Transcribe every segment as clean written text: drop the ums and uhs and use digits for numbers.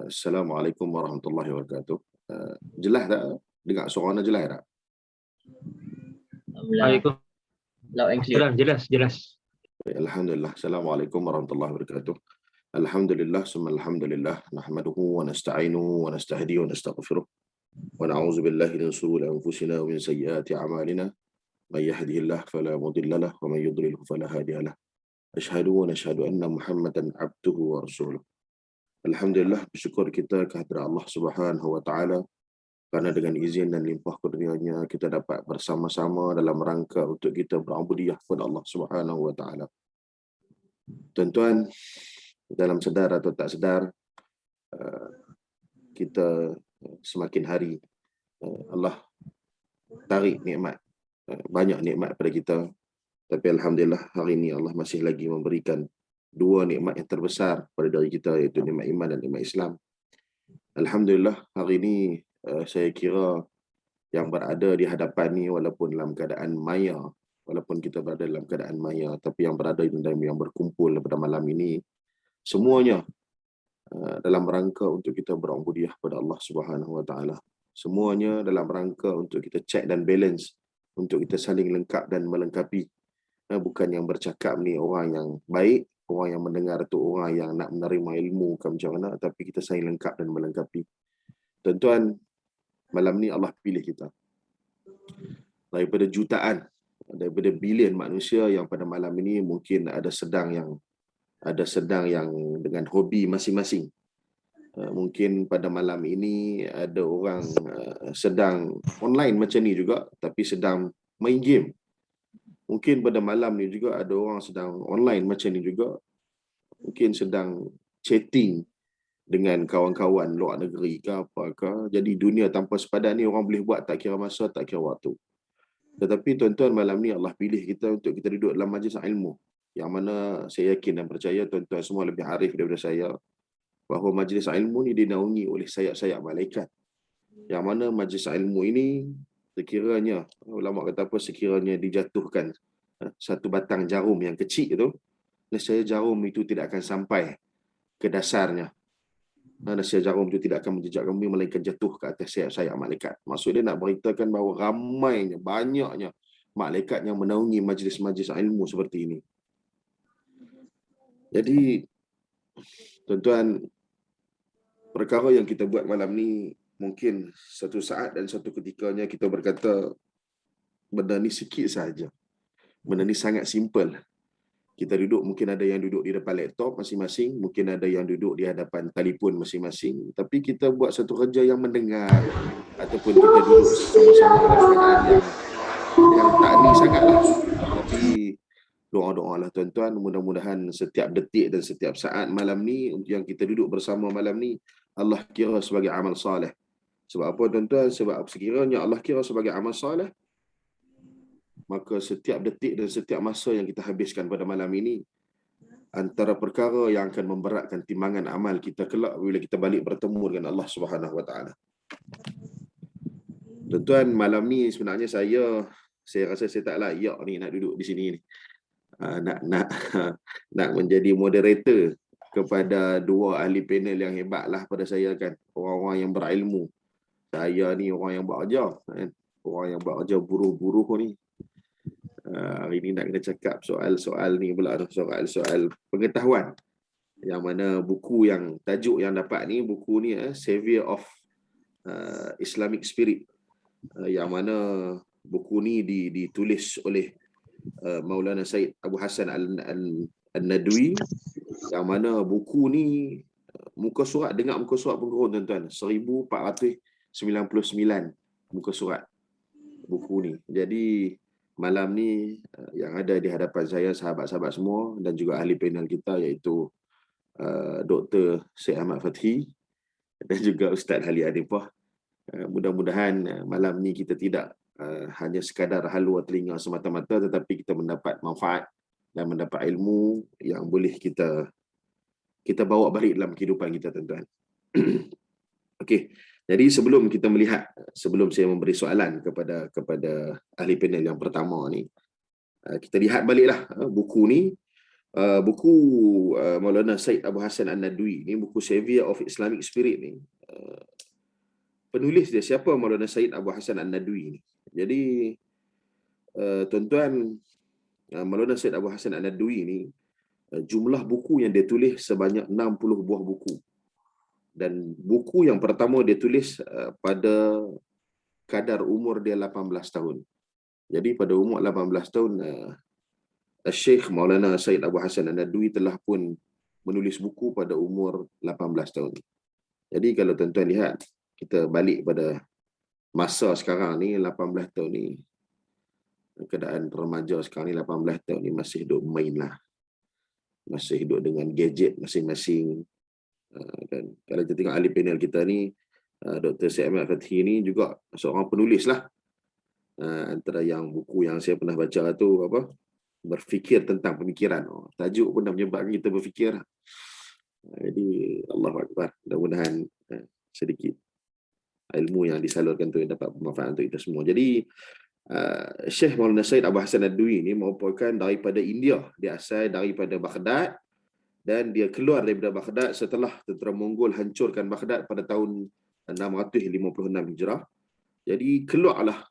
Assalamualaikum warahmatullahi wabarakatuh. Jelas tak? Dengar suara jelas tak? Waalaikumsalam. Loud and clear. Jelas. Alhamdulillah. Assalamualaikum warahmatullahi wabarakatuh. Alhamdulillah, summa alhamdulillah. Nahmaduhu wa nasta'inuhu wa nastahdi wa nastaghfiruh. Wa na'udzu billahi min shururi anfusina wa min sayyiati a'malina. May yahdihillahu fala mudilla lahu wa may yudlilhu fala hadiya lahu. Asyhadu wa nashhadu anna Muhammadan abduhu wa rasuluh. Alhamdulillah, bersyukur kita kehadirat Allah Subhanahu wa taala kerana dengan izin dan limpah kurnianya kita dapat bersama-sama dalam rangka untuk kita berubudiyah kepada Allah Subhanahu wa taala. Tuan-tuan, dalam sedar atau tak sedar, kita semakin hari Allah tarik nikmat, banyak nikmat pada kita. Tapi alhamdulillah hari ini Allah masih lagi memberikan dua nikmat yang terbesar pada diri kita, iaitu nikmat iman dan nikmat Islam. Alhamdulillah hari ini saya kira yang berada di hadapan ni walaupun dalam keadaan maya, walaupun kita berada dalam keadaan maya, tapi yang berada dalam yang berkumpul pada malam ini semuanya dalam rangka untuk kita berubudiyah kepada Allah Subhanahu wa taala. Semuanya dalam rangka untuk kita check dan balance, untuk kita saling lengkap dan melengkapi. Bukan yang bercakap ni orang yang baik, orang yang mendengar tu orang yang nak menerima ilmu ke macam mana, tapi kita saling lengkap dan melengkapi. Tuan-tuan, malam ni Allah pilih kita daripada jutaan, daripada bilion manusia yang pada malam ini mungkin ada sedang yang dengan hobi masing-masing. Mungkin pada malam ini ada orang sedang online macam ni juga, tapi sedang main game. Mungkin pada malam ni juga ada orang sedang online macam ni juga, mungkin sedang chatting dengan kawan-kawan luar negeri ke apakah. Jadi dunia tanpa sepadan ni orang boleh buat tak kira masa, tak kira waktu. Tetapi tuan-tuan, malam ni Allah pilih kita untuk kita duduk dalam majlis ilmu, yang mana saya yakin dan percaya tuan-tuan semua lebih arif daripada saya bahawa majlis ilmu ni dinaungi oleh sayap-sayap malaikat. Yang mana majlis ilmu ini sekiranya, ulama kata apa, sekiranya dijatuhkan satu batang jarum yang kecil tu, nescaya jarum itu tidak akan sampai ke dasarnya. Nescaya jarum itu tidak akan menjejak bumi, melainkan jatuh ke atas sayap-sayap malaikat. Maksud dia nak beritakan bahawa ramainya, banyaknya malaikat yang menaungi majlis-majlis ilmu seperti ini. Jadi tuan-tuan, perkara yang kita buat malam ni mungkin satu saat dan satu ketikanya kita berkata benda ni sikit saja, benda ni sangat simple. Kita duduk, mungkin ada yang duduk di depan laptop masing-masing, mungkin ada yang duduk di hadapan telefon masing-masing, tapi kita buat satu kerja yang mendengar, ataupun kita duduk sama-sama dalam keadaan yang tak ni sangatlah. Tapi doa-doa lah tuan-tuan, mudah-mudahan setiap detik dan setiap saat malam ni yang kita duduk bersama malam ni Allah kira sebagai amal soleh. Sebab apa tuan-tuan? Sebab sekiranya Allah kira sebagai amal soleh, maka setiap detik dan setiap masa yang kita habiskan pada malam ini antara perkara yang akan memberatkan timbangan amal kita kelak bila kita balik bertemu dengan Allah Subhanahu wa taala. Tuan-tuan, malam ni sebenarnya saya rasa saya tak layak ni nak duduk di sini ni. Nak menjadi moderator kepada dua ahli panel yang hebat lah pada saya kan, orang-orang yang berilmu. Saya ni orang yang buat kerja kan? Orang yang buat kerja buruh-buruh ni. Hari ni nak kena cakap soal-soal ni pula tu, soal-soal pengetahuan. Yang mana buku yang tajuk yang dapat ni, buku ni Savior of Islamic Spirit. Yang mana buku ni ditulis oleh Maulana Said Abu Hassan Al-Nadwi, yang mana buku ni muka surat, dengar muka surat pun kurun tuan-tuan, 1499 muka surat buku ni. Jadi malam ni yang ada di hadapan saya sahabat-sahabat semua dan juga ahli panel kita, iaitu Dr. Syed Ahmad Fathi dan juga Ustaz Ali Anifah. Mudah-mudahan malam ni kita tidak hanya sekadar halua telinga semata-mata, tetapi kita mendapat manfaat dan mendapat ilmu yang boleh kita bawa balik dalam kehidupan kita tuan-tuan. Okey. Jadi sebelum saya memberi soalan kepada ahli panel yang pertama ni, kita lihat baliklah buku ni Buku Maulana Said Abu Hassan An-Nadwi ni, buku Savior of Islamic Spirit ni, penulis dia siapa Maulana Said Abu Hassan An-Nadwi ni. Jadi tuan-tuan, Maulana Said Abu Hassan An-Nadwi ni, jumlah buku yang dia tulis sebanyak 60 buah buku. Dan buku yang pertama dia tulis pada kadar umur dia 18 tahun. Jadi pada umur 18 tahun, Syekh Maulana Said Abu Hassan An-Nadwi telah pun menulis buku pada umur 18 tahun. Jadi kalau tuan-tuan lihat, kita balik pada masa sekarang ni, 18 tahun ni, keadaan remaja sekarang ni 18 tahun ni masih duduk main lah. Masih hidup dengan gadget masing-masing. Dan kalau kita tengok ahli panel kita ni, Dr. Syed Ahmad Fathi ni juga seorang penulis lah. Antara yang buku yang saya pernah baca tu apa, berfikir tentang pemikiran. Tajuk pun dah menyebabkan kita berfikir. Jadi Allahu Akbar, mudah-mudahan sedikit ilmu yang disalurkan tu dapat bermanfaat untuk kita semua. Jadi Syekh Maulana Said Abu Hassan An-Nadwi ni merupakan daripada India. Dia asal daripada Baghdad dan dia keluar daripada Baghdad setelah tentera Mongol hancurkan Baghdad pada tahun 656 Hijrah. Jadi keluarlah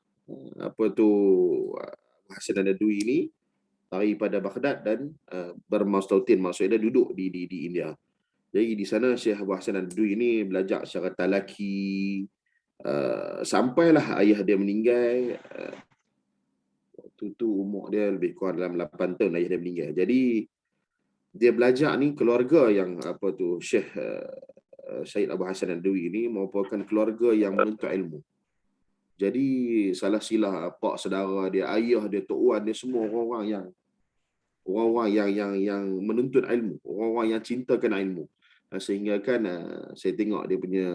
apa tu Abu Hassan An-Nadwi ni daripada Baghdad dan bermastautin, maksudnya duduk di India. Jadi di sana Syekh Abu Hassan An-Nadwi ini belajar secara talaki, sampailah ayah dia meninggal. Waktu tu umur dia lebih kurang dalam 8 tahun ayah dia meninggal. Jadi dia belajar ni, keluarga yang apa tu Syekh Syed Abu Hassan An-Nadwi ini merupakan keluarga yang menuntut ilmu. Jadi salah silah pak saudara dia, ayah dia, tok wan dia, semua orang-orang yang menuntut ilmu, orang-orang yang cintakan ilmu. Sehingga kan saya tengok dia punya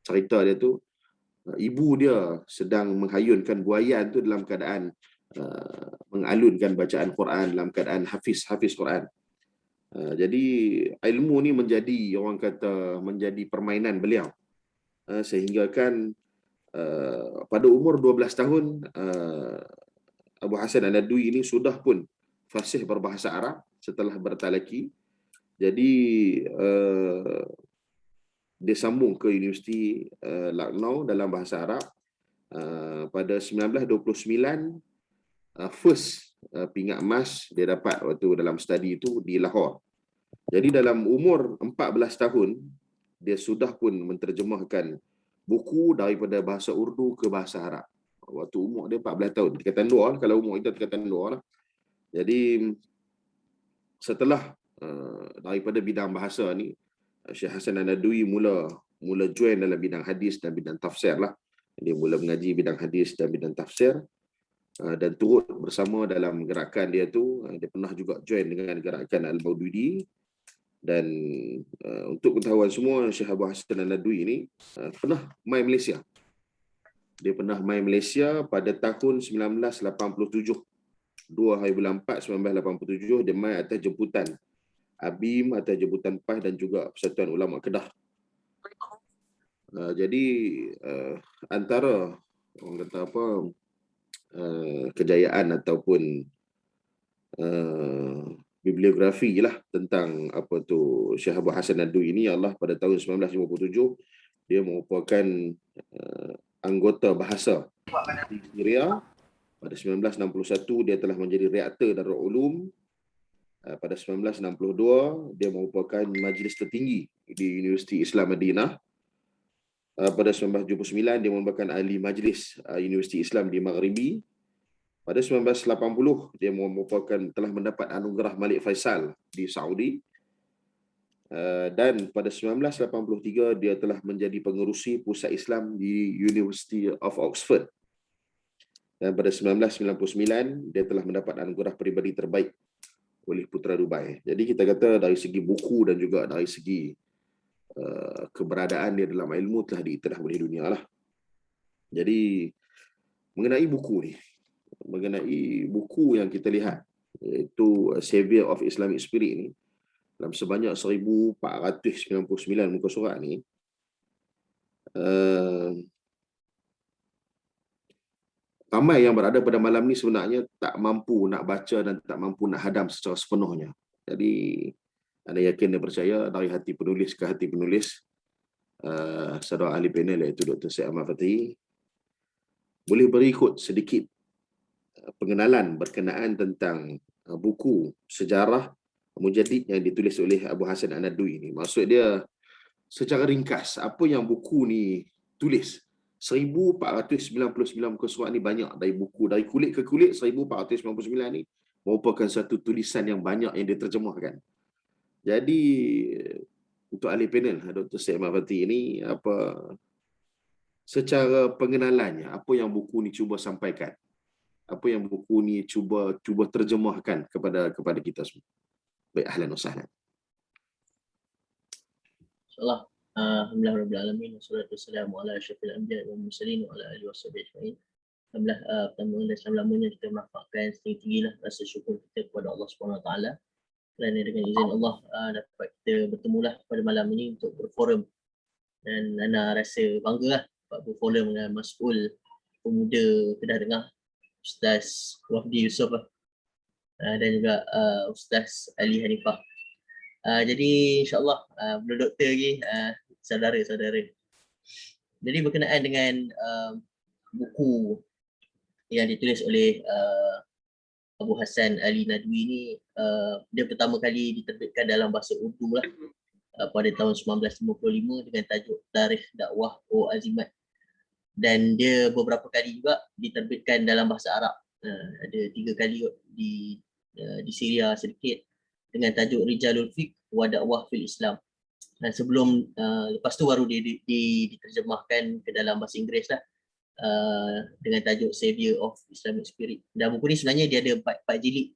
cerita dia tu, ibu dia sedang menghayunkan buayan tu dalam keadaan mengalunkan bacaan Quran, dalam keadaan hafiz Quran. Jadi ilmu ni menjadi, orang kata, menjadi permainan beliau. Sehingga kan pada umur 12 tahun Abu Hassan An-Nadwi ini sudah pun fasih berbahasa Arab setelah bertalaki. Jadi dia sambung ke Universiti Lucknow dalam bahasa Arab. Pada 1929 first pingat emas dia dapat waktu dalam study itu di Lahore. Jadi dalam umur 14 tahun dia sudah pun menterjemahkan buku daripada bahasa Urdu ke bahasa Arab. Waktu umur dia 14 tahun. Tingkatan 2 kalau umur kita tingkatan 2 lah. Jadi setelah daripada bidang bahasa ni, Syekh Hassan An-Nadwi mula join dalam bidang hadis dan bidang tafsir lah. Dia mula mengaji bidang hadis dan bidang tafsir dan turut bersama dalam gerakan dia tu. Dia pernah juga join dengan gerakan Al-Maududi. Dan untuk pengetahuan semua, Syekh Abu Hassan An-Nadwi ini pernah main Malaysia. Dia pernah main Malaysia pada tahun 1987. 2 hari bulan 4 1987 dia main atas jemputan ABIM, atas jemputan PAS dan juga Persatuan Ulama Kedah. Jadi antara orang kata apa, kejayaan ataupun bibliografi lah tentang apa tu Syekh Abu Hassan An-Nadwi ini, Allah pada tahun 1957 dia merupakan anggota bahasa di Syria. Pada 1961 dia telah menjadi rektor Darul Ulum. Pada 1962 dia merupakan majlis tertinggi di Universiti Islam Madinah. Pada 1979 dia merupakan ahli majlis Universiti Islam di Maghribi. Pada 1980 dia merupakan telah mendapat anugerah Malik Faisal di Saudi. Dan pada 1983 dia telah menjadi pengerusi Pusat Islam di University of Oxford. Dan pada 1999 dia telah mendapat anugerah peribadi terbaik oleh Putra Dubai. Jadi kita kata dari segi buku dan juga dari segi keberadaan dia dalam ilmu telah diiktiraf oleh dunia lah. Jadi mengenai buku yang kita lihat, iaitu Savior of Islamic Spirit ni, dalam sebanyak 1499 muka surat ni, ramai yang berada pada malam ni sebenarnya tak mampu nak baca dan tak mampu nak hadam secara sepenuhnya. Jadi anda yakin dan percaya dari hati penulis ke hati penulis, saudara ahli panel iaitu Dr. Syed Ahmad Fatih boleh berikut sedikit pengenalan berkenaan tentang buku sejarah Mujaddid yang ditulis oleh Abu Hasan An-Nadwi ini. Maksud dia secara ringkas, apa yang buku ni tulis? 1499 muka surat ni banyak, dari buku, dari kulit ke kulit. 1499 ni merupakan satu tulisan yang banyak yang diterjemahkan. Jadi untuk ahli panel Dr. Syed Ahmad Fatih ini, apa secara pengenalannya, apa yang buku ni cuba sampaikan? Apa yang buku ni cuba terjemahkan kepada kita semua? Baik, ahlan wa sahlan. InsyaAllah. Alhamdulillah Rabbil Alamin. Wassalatu wassalamu ala asyrafil anbiya wal mursalin wa ala alihi washabihi ajma'in. Alhamdulillah, pertama dan selama-lamanya kita melafazkan setinggi-tinggilah rasa syukur kita kepada Allah Subhanahu Wa Taala kerana dengan izin Allah dapat kita bertemulah pada malam ini untuk berforum, dan Ana rasa banggalah dapat berforum dengan Mas'ul Pemuda Kedah Tengah, Ustaz Wafdi Yusof dan juga Ustaz Ali Hanifah. Jadi insyaAllah belum doktor lagi, saudara-saudara. Jadi berkenaan dengan buku yang ditulis oleh Abu Hasan Ali Nadwi ni, dia pertama kali diterbitkan dalam bahasa Urdu lah pada tahun 1955 dengan tajuk Tarikh Dakwah O Azimat, dan dia beberapa kali juga diterbitkan dalam bahasa Arab. Ada 3 kali di Syria sedikit dengan tajuk Rijalul Fiqh wa Dakwah fil Islam. Dan sebelum lepas tu baru diterjemahkan ke dalam bahasa Inggeris lah dengan tajuk Savior of Islamic Spirit. Dan buku ni sebenarnya dia ada 4 jilid.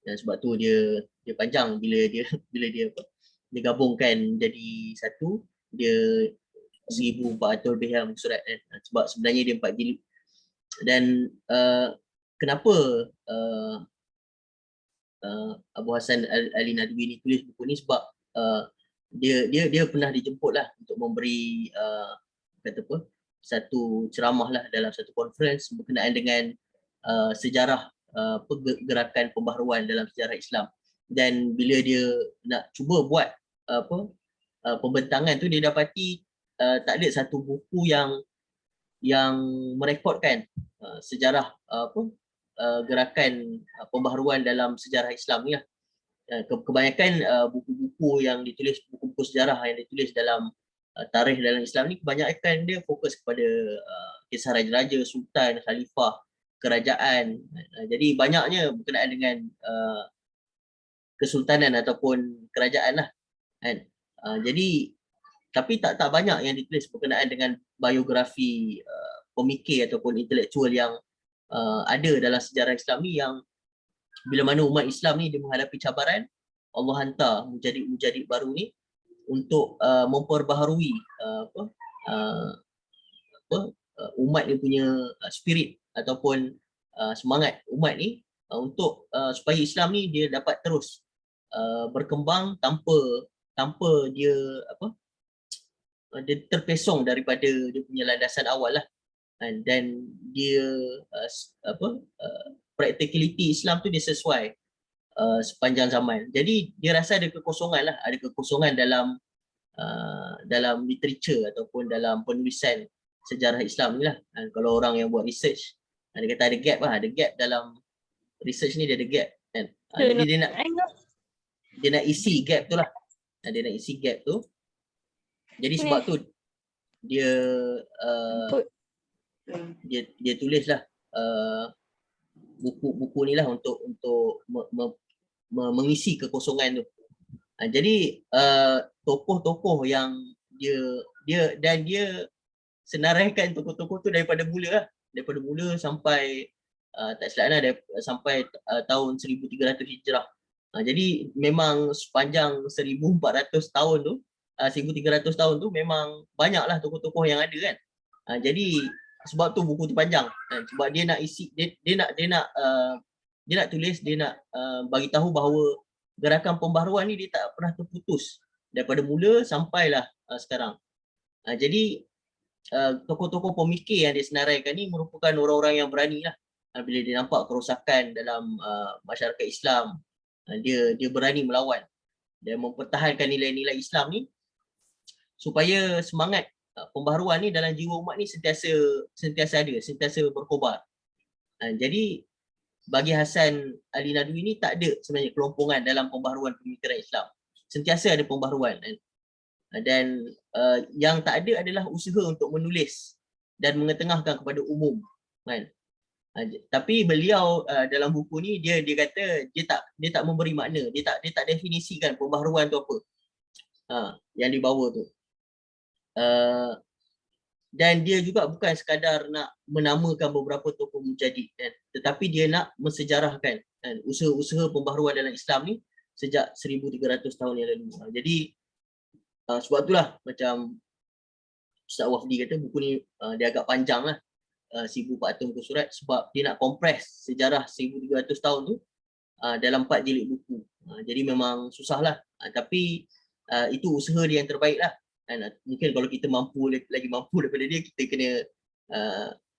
Dan sebab tu dia panjang bila dia gabungkan jadi satu, dia 1400 lebih muka surat kan. Sebab sebenarnya dia 4 jilid. Dan kenapa Abu Hasan Ali Nadwi ni tulis buku ni, sebab dia pernah dijemput lah untuk memberi satu ceramah lah dalam satu conference berkenaan dengan sejarah pergerakan pembaharuan dalam sejarah Islam. Dan bila dia nak cuba buat pembentangan tu, dia dapati tak ada satu buku yang merekodkan sejarah gerakan pembaharuan dalam sejarah Islam ni lah. Kebanyakan buku-buku yang ditulis, buku-buku sejarah yang ditulis dalam tarikh dalam Islam ni, kebanyakan dia fokus kepada kisah raja-raja, sultan, khalifah, kerajaan. Jadi banyaknya berkenaan dengan kesultanan ataupun kerajaan lah kan. Jadi tapi tak banyak yang ditulis berkenaan dengan biografi pemikir ataupun intelektual yang ada dalam sejarah Islam ni, yang bila mana umat Islam ni dia menghadapi cabaran, Allah hantar mujadid baru ni untuk memperbaharui umat dia punya spirit ataupun semangat umat ni untuk supaya Islam ni dia dapat terus berkembang tanpa dia dia terpesong daripada dia punya landasan awal lah. Dan dia practicality Islam tu dia sesuai sepanjang zaman. Jadi dia rasa ada kekosongan lah, ada kekosongan dalam literature ataupun dalam penulisan sejarah Islam ni lah. Kalau orang yang buat research, dia kata ada gap lah, ada gap dalam research ni, dia ada gap kan. Jadi dia nak isi gap tu lah. Dia nak isi gap tu. Jadi sebab tu dia tulis lah buku ni lah untuk mengisi kekosongan tu. Jadi tokoh-tokoh yang dia senaraikan tokoh-tokoh tu daripada mula sampai tak silap sampai tahun 1300 Hijrah. Jadi memang sepanjang 1400 tahun tu, 1300 tahun tu memang banyaklah tokoh-tokoh yang ada kan. Jadi sebab tu buku tu panjang, sebab dia nak isi, dia nak tulis, dia nak bagi tahu bahawa gerakan pembaharuan ni dia tak pernah terputus daripada mula sampailah sekarang. Jadi tokoh-tokoh pemikir yang dia senaraikan ni merupakan orang-orang yang berani lah. Bila dia nampak kerosakan dalam masyarakat Islam, Dia berani melawan dan mempertahankan nilai-nilai Islam ni supaya semangat pembaharuan ni dalam jiwa umat ni sentiasa ada, sentiasa berkobar. Jadi bagi Hasan Ali Nadwi ni tak ada sebenarnya kelompongan dalam pembaharuan pemikiran Islam. Sentiasa ada pembaharuan. Dan yang tak ada adalah usaha untuk menulis dan mengetengahkan kepada umum, kan. Tapi beliau dalam buku ni dia kata dia tak memberi makna, dia tak definisikan pembaharuan tu apa yang dibawa tu. Dan dia juga bukan sekadar nak menamakan beberapa tokoh mujahid, kan, tetapi dia nak mensejarahkan, kan, usaha-usaha pembaharuan dalam Islam ni sejak 1300 tahun yang lalu. Jadi sebab itulah macam Ustaz Wafdi kata buku ni dia agak panjang lah, 1400 muka surat, sebab dia nak kompres sejarah 1300 tahun tu dalam 4 jilid buku. Jadi memang susah lah, tapi itu usaha dia yang terbaik lah. Mungkin kalau kita lagi mampu daripada dia, kita kena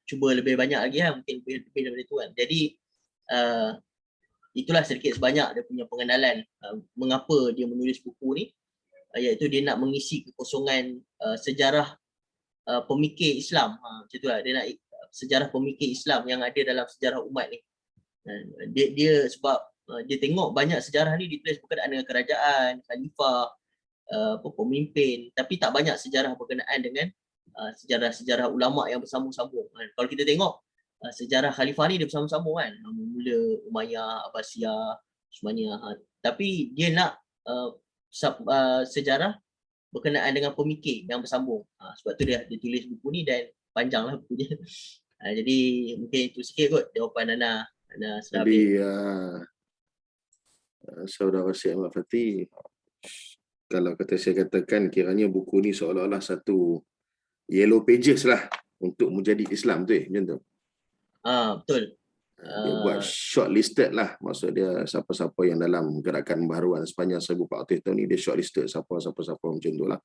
cuba lebih banyak lagi lah, mungkin lebih daripada tu kan. Jadi itulah sedikit sebanyak dia punya pengenalan mengapa dia menulis buku ni, iaitu dia nak mengisi kekosongan sejarah pemikir Islam. Macam itulah, dia nak sejarah pemikir Islam yang ada dalam sejarah umat ni. Dia sebab dia tengok banyak sejarah ni ditulis berkenaan dengan kerajaan, khalifah, pemimpin, tapi tak banyak sejarah berkenaan dengan sejarah-sejarah ulama yang bersambung-sambung. Kalau kita tengok sejarah khalifah ni dia bersambung-sambung kan, mula Umayyah, Abbasiyah, Utsmaniyah, tapi dia nak sejarah berkenaan dengan pemikir yang bersambung. Sebab tu dia tulis buku ni dan panjanglah bukunya. Jadi mungkin itu sikit kot jawapan Ana Jadi saudara Syed Ahmad Fatih, kalau saya katakan kiranya buku ni seolah-olah satu yellow pages lah untuk mujahid Islam tu macam tu. Betul. Dia buat shortlisted lah, maksud dia siapa-siapa yang dalam gerakan pembaharuan sepanjang 1400 tahun ni dia shortlisted siapa macam tu lah.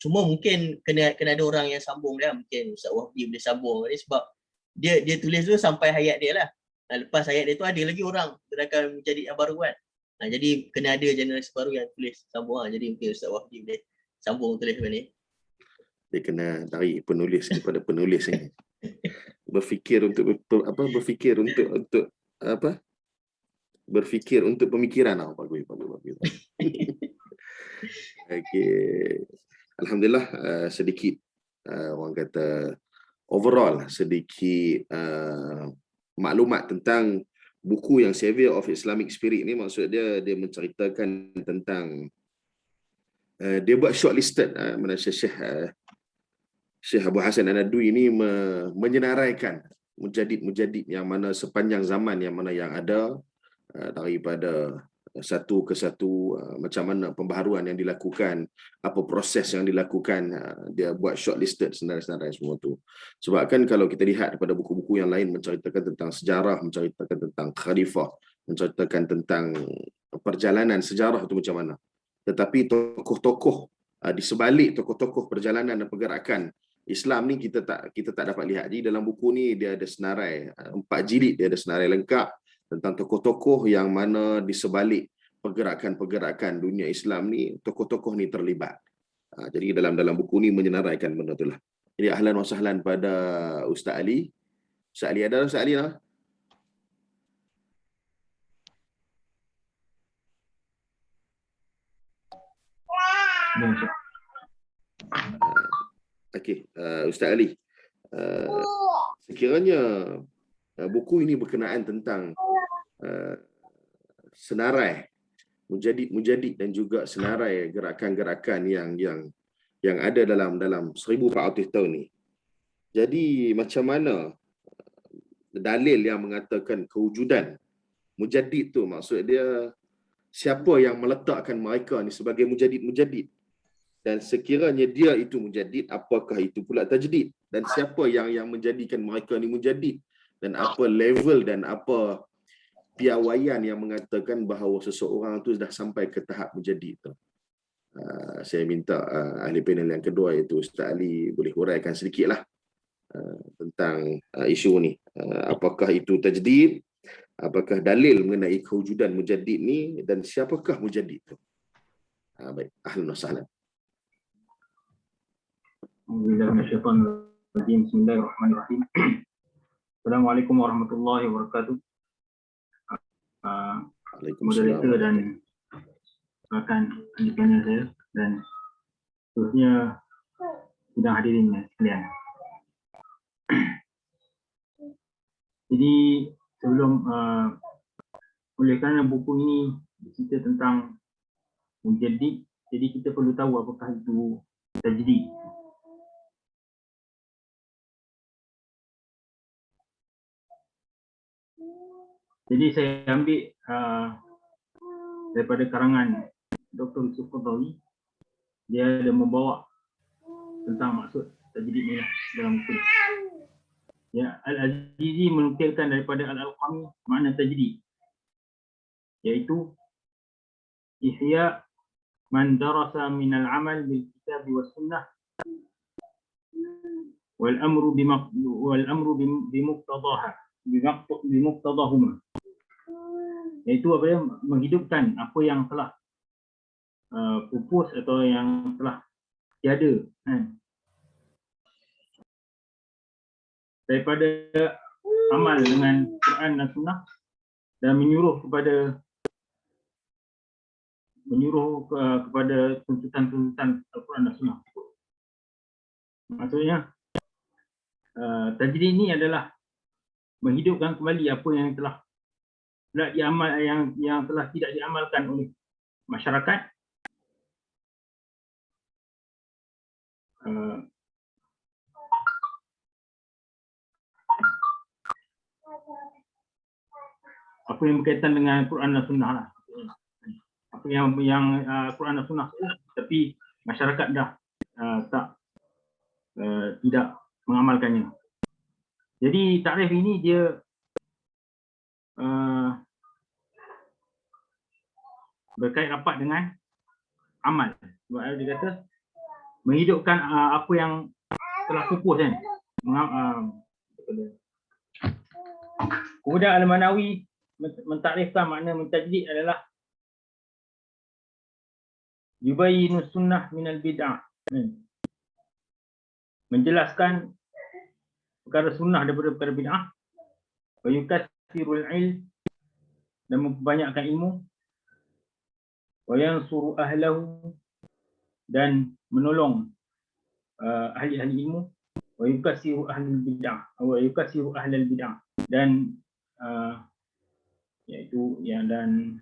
Cuma mungkin kena ada orang yang sambung dia, mungkin Ustaz Wahdi boleh sambung ni, sebab dia tulis tu sampai hayat dia lah. Lepas hayat dia tu ada lagi orang gerakan mujahid yang baru kan. Jadi kena ada generasi baru yang tulis sambung. Jadi mungkin Ustaz Wahdi boleh sambung tulis ni. Dia kena tarik penulis kepada penulis ni. Berfikir untuk pemikiran. Bagus. Okey. Alhamdulillah sedikit orang kata overall sedikit maklumat tentang buku yang Savior of Islamic Spirit ni. Maksud dia menceritakan tentang dia buat shortlisted mana Syekh Abu Hasan An-Nadwi ini menyenaraikan mujahid yang mana sepanjang zaman yang ada daripada satu ke satu macam mana pembaharuan yang dilakukan, apa proses yang dilakukan, dia buat shortlisted senarai-senarai semua tu. Sebab kan kalau kita lihat daripada buku-buku yang lain menceritakan tentang sejarah, menceritakan tentang khalifah, menceritakan tentang perjalanan sejarah itu macam mana. Tetapi tokoh-tokoh di sebalik tokoh-tokoh perjalanan dan pergerakan Islam ni kita tak dapat lihat. Jadi dalam buku ni dia ada senarai 4 jilid, dia ada senarai lengkap tentang tokoh-tokoh yang mana di sebalik pergerakan-pergerakan dunia Islam ni tokoh-tokoh ni terlibat. Jadi dalam buku ni menyenaraikan benda tu lah. Jadi ahlan wa sahlan pada Ustaz Ali. Ustaz Ali ada Ustaz Ali lah. Okey, Ustaz Ali. Sekiranya buku ini berkenaan tentang senarai mujahid dan juga senarai gerakan-gerakan yang ada dalam 1400 tahun ni. Jadi macam mana dalil yang mengatakan kewujudan mujahid tu, maksud dia siapa yang meletakkan mereka ni sebagai mujahid? Dan sekiranya dia itu mujahid, apakah itu pula tajdid? Dan siapa yang menjadikan mereka ni mujahid? Dan apa level dan apa piawaian yang mengatakan bahawa seseorang tu dah sampai ke tahap mujahid tu? Saya minta ahli panel yang kedua iaitu Ustaz Ali boleh huraikan sedikitlah tentang isu ni. Apakah itu tajdid? Apakah dalil mengenai kewujudan mujaddid ni dan siapakah mujaddid tu? Baik, ahlan wa sahlan. Bismillahirrahmanirrahim. Assalamualaikum warahmatullahi wabarakatuh. Moderator dan rakan panel saya dan khususnya sidang hadirin sekalian. Jadi sebelum oleh kerana buku ini bercerita tentang mujaddid, jadi kita perlu tahu apakah itu tajdid. Jadi saya ambil daripada karangan Dr. Yusuf Qaradawi. Dia ada membawa tentang maksud tajdid ni dalam buku. Ya, Al-Azizi menukilkan daripada Al-Alqami makna tajdid, iaitu ihya man darasa min al-amal bil kitab was sunnah wal amru bimuqtadahuma, iaitu apa yang menghidupkan apa yang telah pupus atau yang telah tiada daripada amal dengan Quran dan Sunnah, dan menyuruh kepada tuntutan-tuntutan Al-Quran dan Sunnah. Maksudnya tajdid ini adalah menghidupkan kembali apa yang telah yang telah tidak diamalkan oleh masyarakat, apa yang berkaitan dengan Quran dan Sunnah lah. Apa yang Quran dan Sunnah tapi masyarakat dah tidak mengamalkannya. Jadi takrif ini dia berkait rapat dengan amal. Sebab dia kata menghidupkan apa yang telah pupus kan. Kemudian Al-Manawi mentakrifkan makna mentajdid adalah yubayyinu sunnah minal bid'ah, menjelaskan perkara sunnah daripada perkara bid'ah, wa yukaththirul ilm, dan memperbanyakkan ilmu, wa yansuru ahlahu, dan menolong ahli-ahli ilmu, wa yukathsiru ahlul bid'ah, wa yukathsiru ahlal bid'ah, dan iaitu yang dan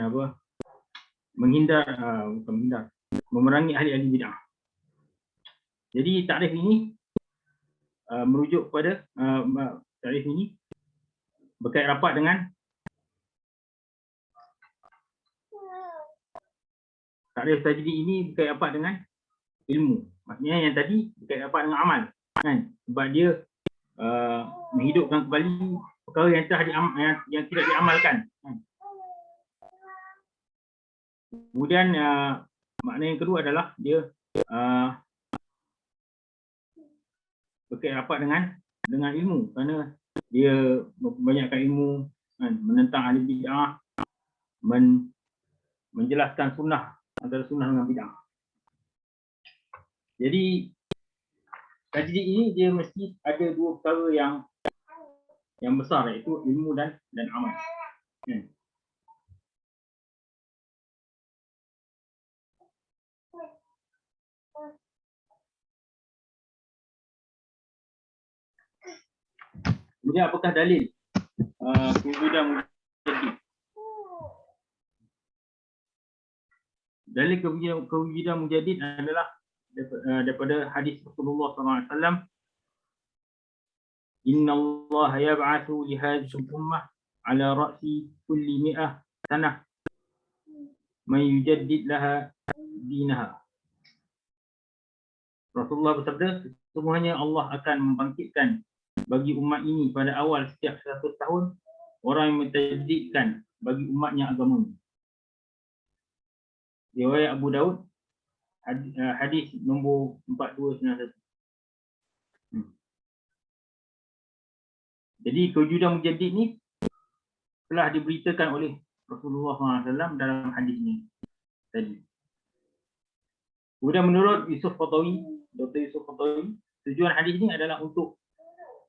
apa, memerangi ahli-ahli bid'ah. Jadi takrif ini merujuk kepada takrif ini berkait rapat dengan takrif tajdid ini berkait rapat dengan ilmu. Maksudnya yang tadi berkait rapat dengan amal kan, sebab dia menghidupkan kembali perkara yang yang tidak diamalkan kan. Kemudian makna yang kedua adalah dia berkait rapat dengan ilmu, kerana dia memperbanyakkan ilmu kan, menentang ahli bid'ah, menjelaskan sunnah, antara sunnah dengan bid'ah. Jadi tajdid ini dia mesti ada dua perkara yang besar, iaitu ilmu dan amal. Kemudian apakah dalil kewujudan mujaddid? Dalil kewujudan mujaddid adalah daripada hadis Rasulullah SAW. Inna Allah yab'athu li hadhihi ummah ala ra'si kulli mi'ah sanah man yujaddid laha dinaha. Rasulullah bersabda, sesungguhnya Allah akan membangkitkan bagi umat ini pada awal setiap 100 tahun orang yang mentajdidkan bagi umatnya agama. Riwayat Abu Daud hadis nombor 4291. Jadi kewujudan mujaddid ni telah diberitakan oleh Rasulullah SAW dalam hadis ni tadi. Kemudian menurut Yusuf Qatawi, Dr. Yusuf Qatawi, tujuan hadis ni adalah untuk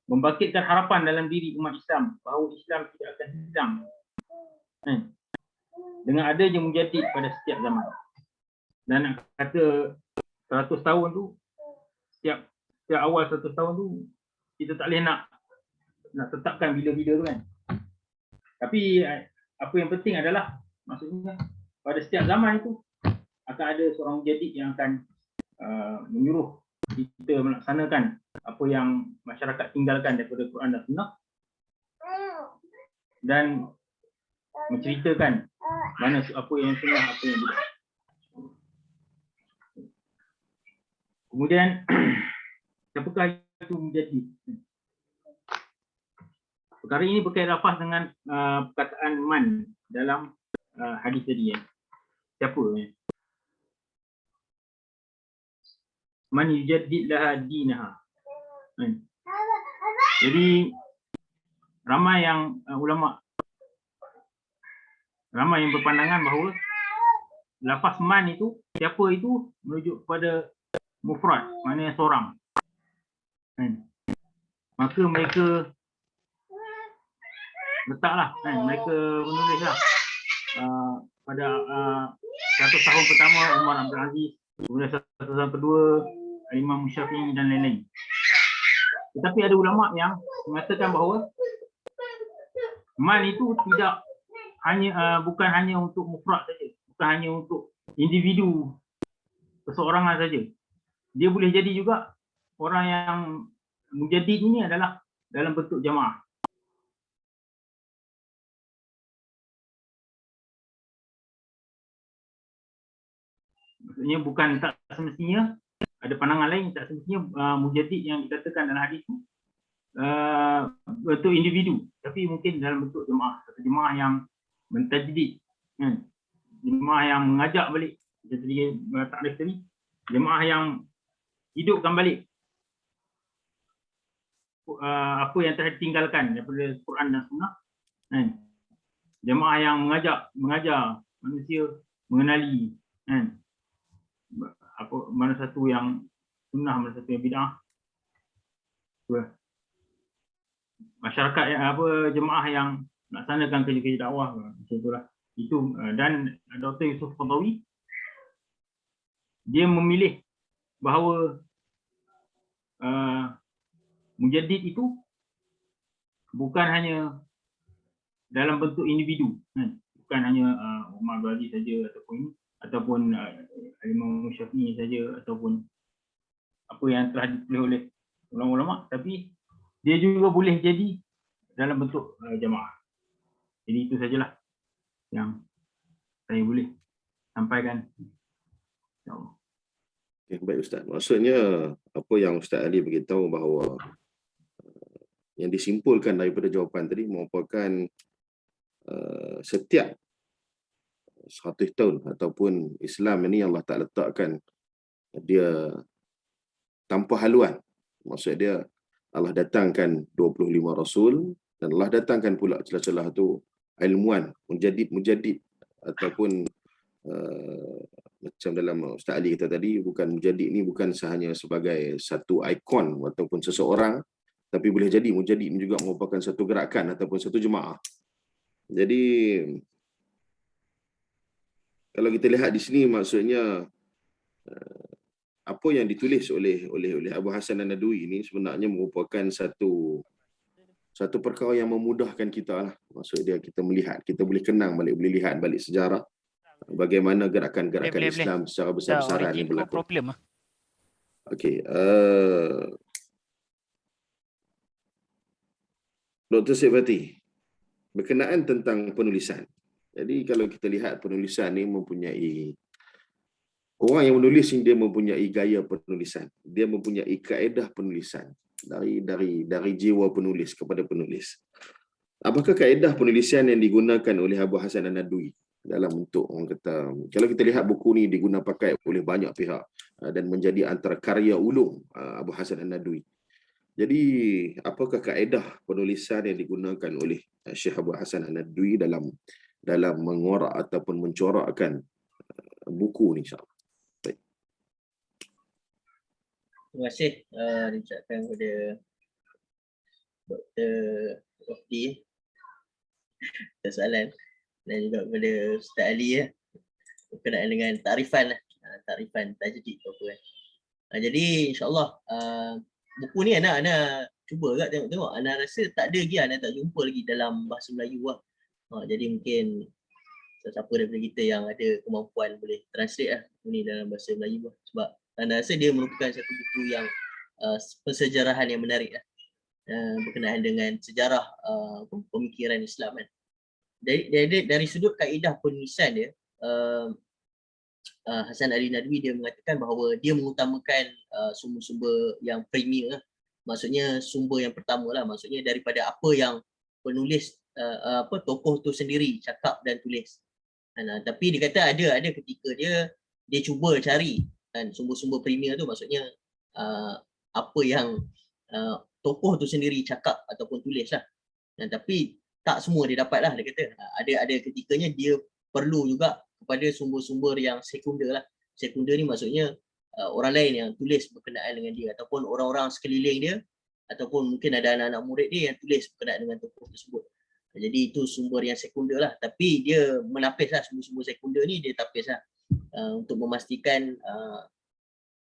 membangkitkan harapan dalam diri umat Islam bahawa Islam tidak akan hilang dengan adanya mujaddid pada setiap zaman. Dan nak kata 100 tahun tu, setiap awal 100 tahun tu kita tak boleh nak tetapkan bila-bila tu kan. Tapi apa yang penting adalah, maksudnya pada setiap zaman itu akan ada seorang mujaddid yang akan menyuruh kita melaksanakan apa yang masyarakat tinggalkan daripada Quran dan Sunnah, dan menceritakan mana apa yang sunnah, apa yang tidak. Kemudian siapakah itu mujaddid? Perkara ini berkait lafaz dengan perkataan man dalam hadis tadi ya. Siapa ya? Man yujaddid laha dinaha. Jadi ramai yang ulama, ramai yang berpandangan bahawa lafaz man itu, siapa itu, merujuk kepada mufrad, maknanya seorang. Maka mereka letaklah, mereka menulislah pada 100 tahun pertama Umar Abdul Aziz, kemudian 100 tahun kedua Imam Syafi'i dan lain-lain. Tetapi ada ulama yang mengatakan bahawa man itu tidak hanya bukan hanya untuk mufrad saja, bukan hanya untuk individu perseorangan saja. Dia boleh jadi juga orang yang mujaddid ini adalah dalam bentuk jamaah. Maksudnya bukan, tak semestinya, ada pandangan lain, tak semestinya mujaddid yang dikatakan dalam hadis itu bentuk individu, tapi mungkin dalam bentuk jemaah, satu jemaah yang mentajdid, jemaah yang mengajak balik, jadi takrif tadi, jemaah yang hidupkan balik apa yang telah ditinggalkan daripada Quran dan Sunnah, jemaah yang mengajar manusia mengenali apa, mana satu yang sunnah, mana satu yang bid'ah. Masyarakat yang jemaah yang melaksanakan kerja-kerja dakwah, macam itulah. Itu dan Dr. Yusuf Qatawi dia memilih bahawa mujaddid itu bukan hanya dalam bentuk individu, bukan hanya Umar Abdul Aziz saja ataupun Imam Syafi'i saja, ataupun apa yang telah ditulis oleh ulama-ulama, tapi dia juga boleh jadi dalam bentuk jamaah. Jadi itu sajalah yang saya boleh sampaikan. InsyaAllah. Okay, baik Ustaz. Maksudnya apa yang Ustaz Ali beritahu bahawa yang disimpulkan daripada jawapan tadi merupakan setiap 100 tahun ataupun Islam ini Allah tak letakkan dia tanpa haluan. Maksud dia Allah datangkan 25 Rasul dan Allah datangkan pula celah-celah tu ilmuwan, mujaddid ataupun macam dalam Ustaz Ali kata tadi, bukan mujaddid ni bukan hanya sebagai satu ikon ataupun seseorang, tapi boleh jadi mujaddid ni juga merupakan satu gerakan ataupun satu jemaah. Jadi kalau kita lihat di sini, maksudnya apa yang ditulis oleh Abu Hasan An-Nadwi ini sebenarnya merupakan satu perkara yang memudahkan kita lah. Maksud dia kita melihat, kita boleh kenang balik, boleh lihat balik sejarah bagaimana gerakan-gerakan Islam secara besar-besaran yang berlaku. Okey, Dr. Sifati, berkenaan tentang penulisan. Jadi kalau kita lihat penulisan ni mempunyai, orang yang menulis ni dia mempunyai gaya penulisan, dia mempunyai kaedah penulisan dari jiwa penulis kepada penulis. Apakah kaedah penulisan yang digunakan oleh Abu Hasan An-Nadwi dalam bentuk orang kata, kalau kita lihat buku ni diguna pakai oleh banyak pihak dan menjadi antara karya ulung Abu Hasan An-Nadwi. Jadi apakah kaedah penulisan yang digunakan oleh Syekh Abu Hasan An-Nadwi dalam mengorak ataupun mencorakkan buku ni, insya-Allah. Baik. Terima kasih diucapkan kepada Dr. Wafdi atas soalan, dan juga kepada Ustaz Ali berkenaan dengan takrifan tajdid tu apa kan. Jadi insya-Allah buku ni Ana cuba agak tengok. Ana rasa tak ada lagi, Ana tak jumpa lagi dalam bahasa Melayu lah. Jadi mungkin siapa daripada kita yang ada kemampuan boleh translate lah buku ni dalam bahasa Melayu lah. Sebab Ana rasa dia merupakan satu buku yang pensejarahan yang menarik lah, berkenaan dengan sejarah pemikiran Islam kan. Dari sudut kaedah penulisan dia, Hasan Ali Nadwi dia mengatakan bahawa dia mengutamakan sumber-sumber yang premier lah. Maksudnya sumber yang pertama lah, maksudnya daripada apa yang penulis tokoh tu sendiri cakap dan tulis. Tapi dia kata ada ketika dia cuba cari kan sumber-sumber premier tu, maksudnya apa yang tokoh tu sendiri cakap ataupun tulis lah. Tapi tak semua dia dapat lah, dia kata. Ada ketikanya dia perlu juga kepada sumber-sumber yang sekunder lah. Sekunder ni maksudnya orang lain yang tulis berkenaan dengan dia, ataupun orang-orang sekeliling dia, ataupun mungkin ada anak-anak murid dia yang tulis berkenaan dengan tokoh tersebut. Jadi itu sumber yang sekunder lah. Tapi dia menapis lah sumber-sumber sekunder ni, dia tapis lah untuk memastikan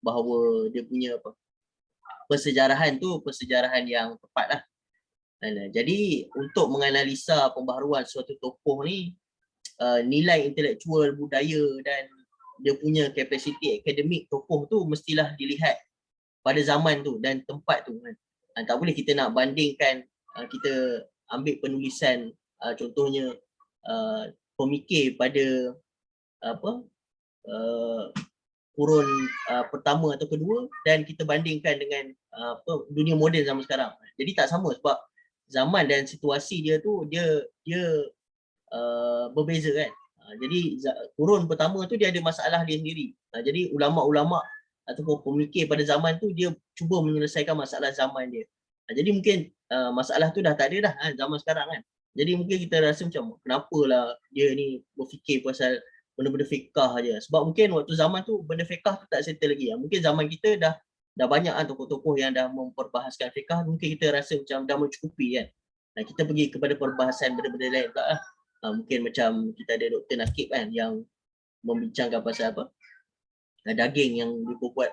bahawa dia punya persejarahan tu persejarahan yang tepat lah. Jadi untuk menganalisa pembaharuan suatu tokoh ni, nilai intelektual, budaya dan dia punya kapasiti akademik tokoh tu mestilah dilihat pada zaman tu dan tempat tu kan. Tak boleh kita nak bandingkan, kita ambil penulisan contohnya pemikir pada kurun pertama atau kedua dan kita bandingkan dengan dunia moden zaman sekarang. Jadi tak sama, sebab zaman dan situasi dia tu dia berbeza kan. Jadi kurun pertama tu dia ada masalah dia sendiri. Jadi ulama-ulama ataupun pemikir pada zaman tu dia cuba menyelesaikan masalah zaman dia. Jadi mungkin masalah tu dah tak ada dah zaman sekarang kan. Jadi mungkin kita rasa macam kenapalah dia ni berfikir pasal benda-benda fiqah aja. Sebab mungkin waktu zaman tu benda fiqah tu tak settle lagi. Mungkin zaman kita dah banyak tokoh-tokoh yang dah memperbahaskan fiqah, mungkin kita rasa macam dah mencukupi kan. Kita pergi kepada perbahasan benda-benda lain pula lah. Mungkin macam kita ada Dr. Nakib kan yang membincangkan pasal daging yang dibuat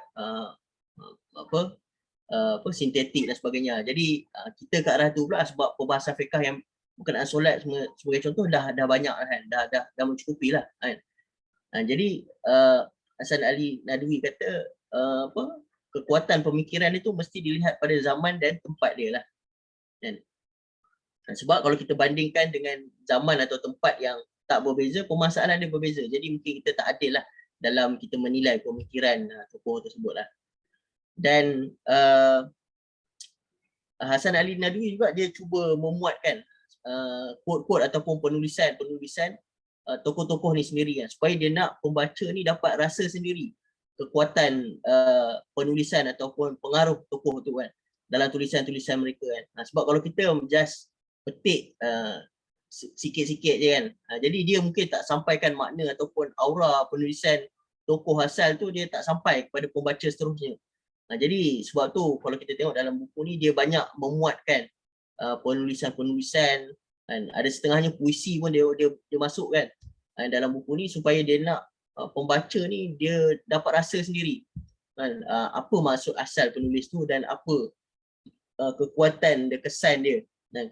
sintetik dan sebagainya. Jadi kita ke arah tu pula sebab perbahasan fiqah yang berkenaan solat sebagai contoh dah banyak kan, dah mencukupi lah kan. Jadi Hasan Ali Nadwi kata kekuatan pemikiran itu mesti dilihat pada zaman dan tempat dia lah kan. Sebab kalau kita bandingkan dengan zaman atau tempat yang tak berbeza, permasalahan dia berbeza. Jadi mungkin kita tak adil lah dalam kita menilai pemikiran tokoh tersebut lah. Dan Hasan Ali Nadwi juga dia cuba memuatkan quote-quote ataupun penulisan tokoh-tokoh ni sendiri kan, supaya dia nak pembaca ni dapat rasa sendiri kekuatan penulisan ataupun pengaruh tokoh tu kan dalam tulisan-tulisan mereka kan. Sebab kalau kita just petik sikit-sikit je kan, jadi dia mungkin tak sampaikan makna ataupun aura penulisan tokoh asal tu, dia tak sampai kepada pembaca seterusnya. Jadi sebab tu kalau kita tengok dalam buku ni dia banyak memuatkan penulisan-penulisan kan. Ada setengahnya puisi pun dia masuk kan dalam buku ni, supaya dia nak pembaca ni dia dapat rasa sendiri kan, apa maksud asal penulis tu dan apa kekuatan dan kesan dia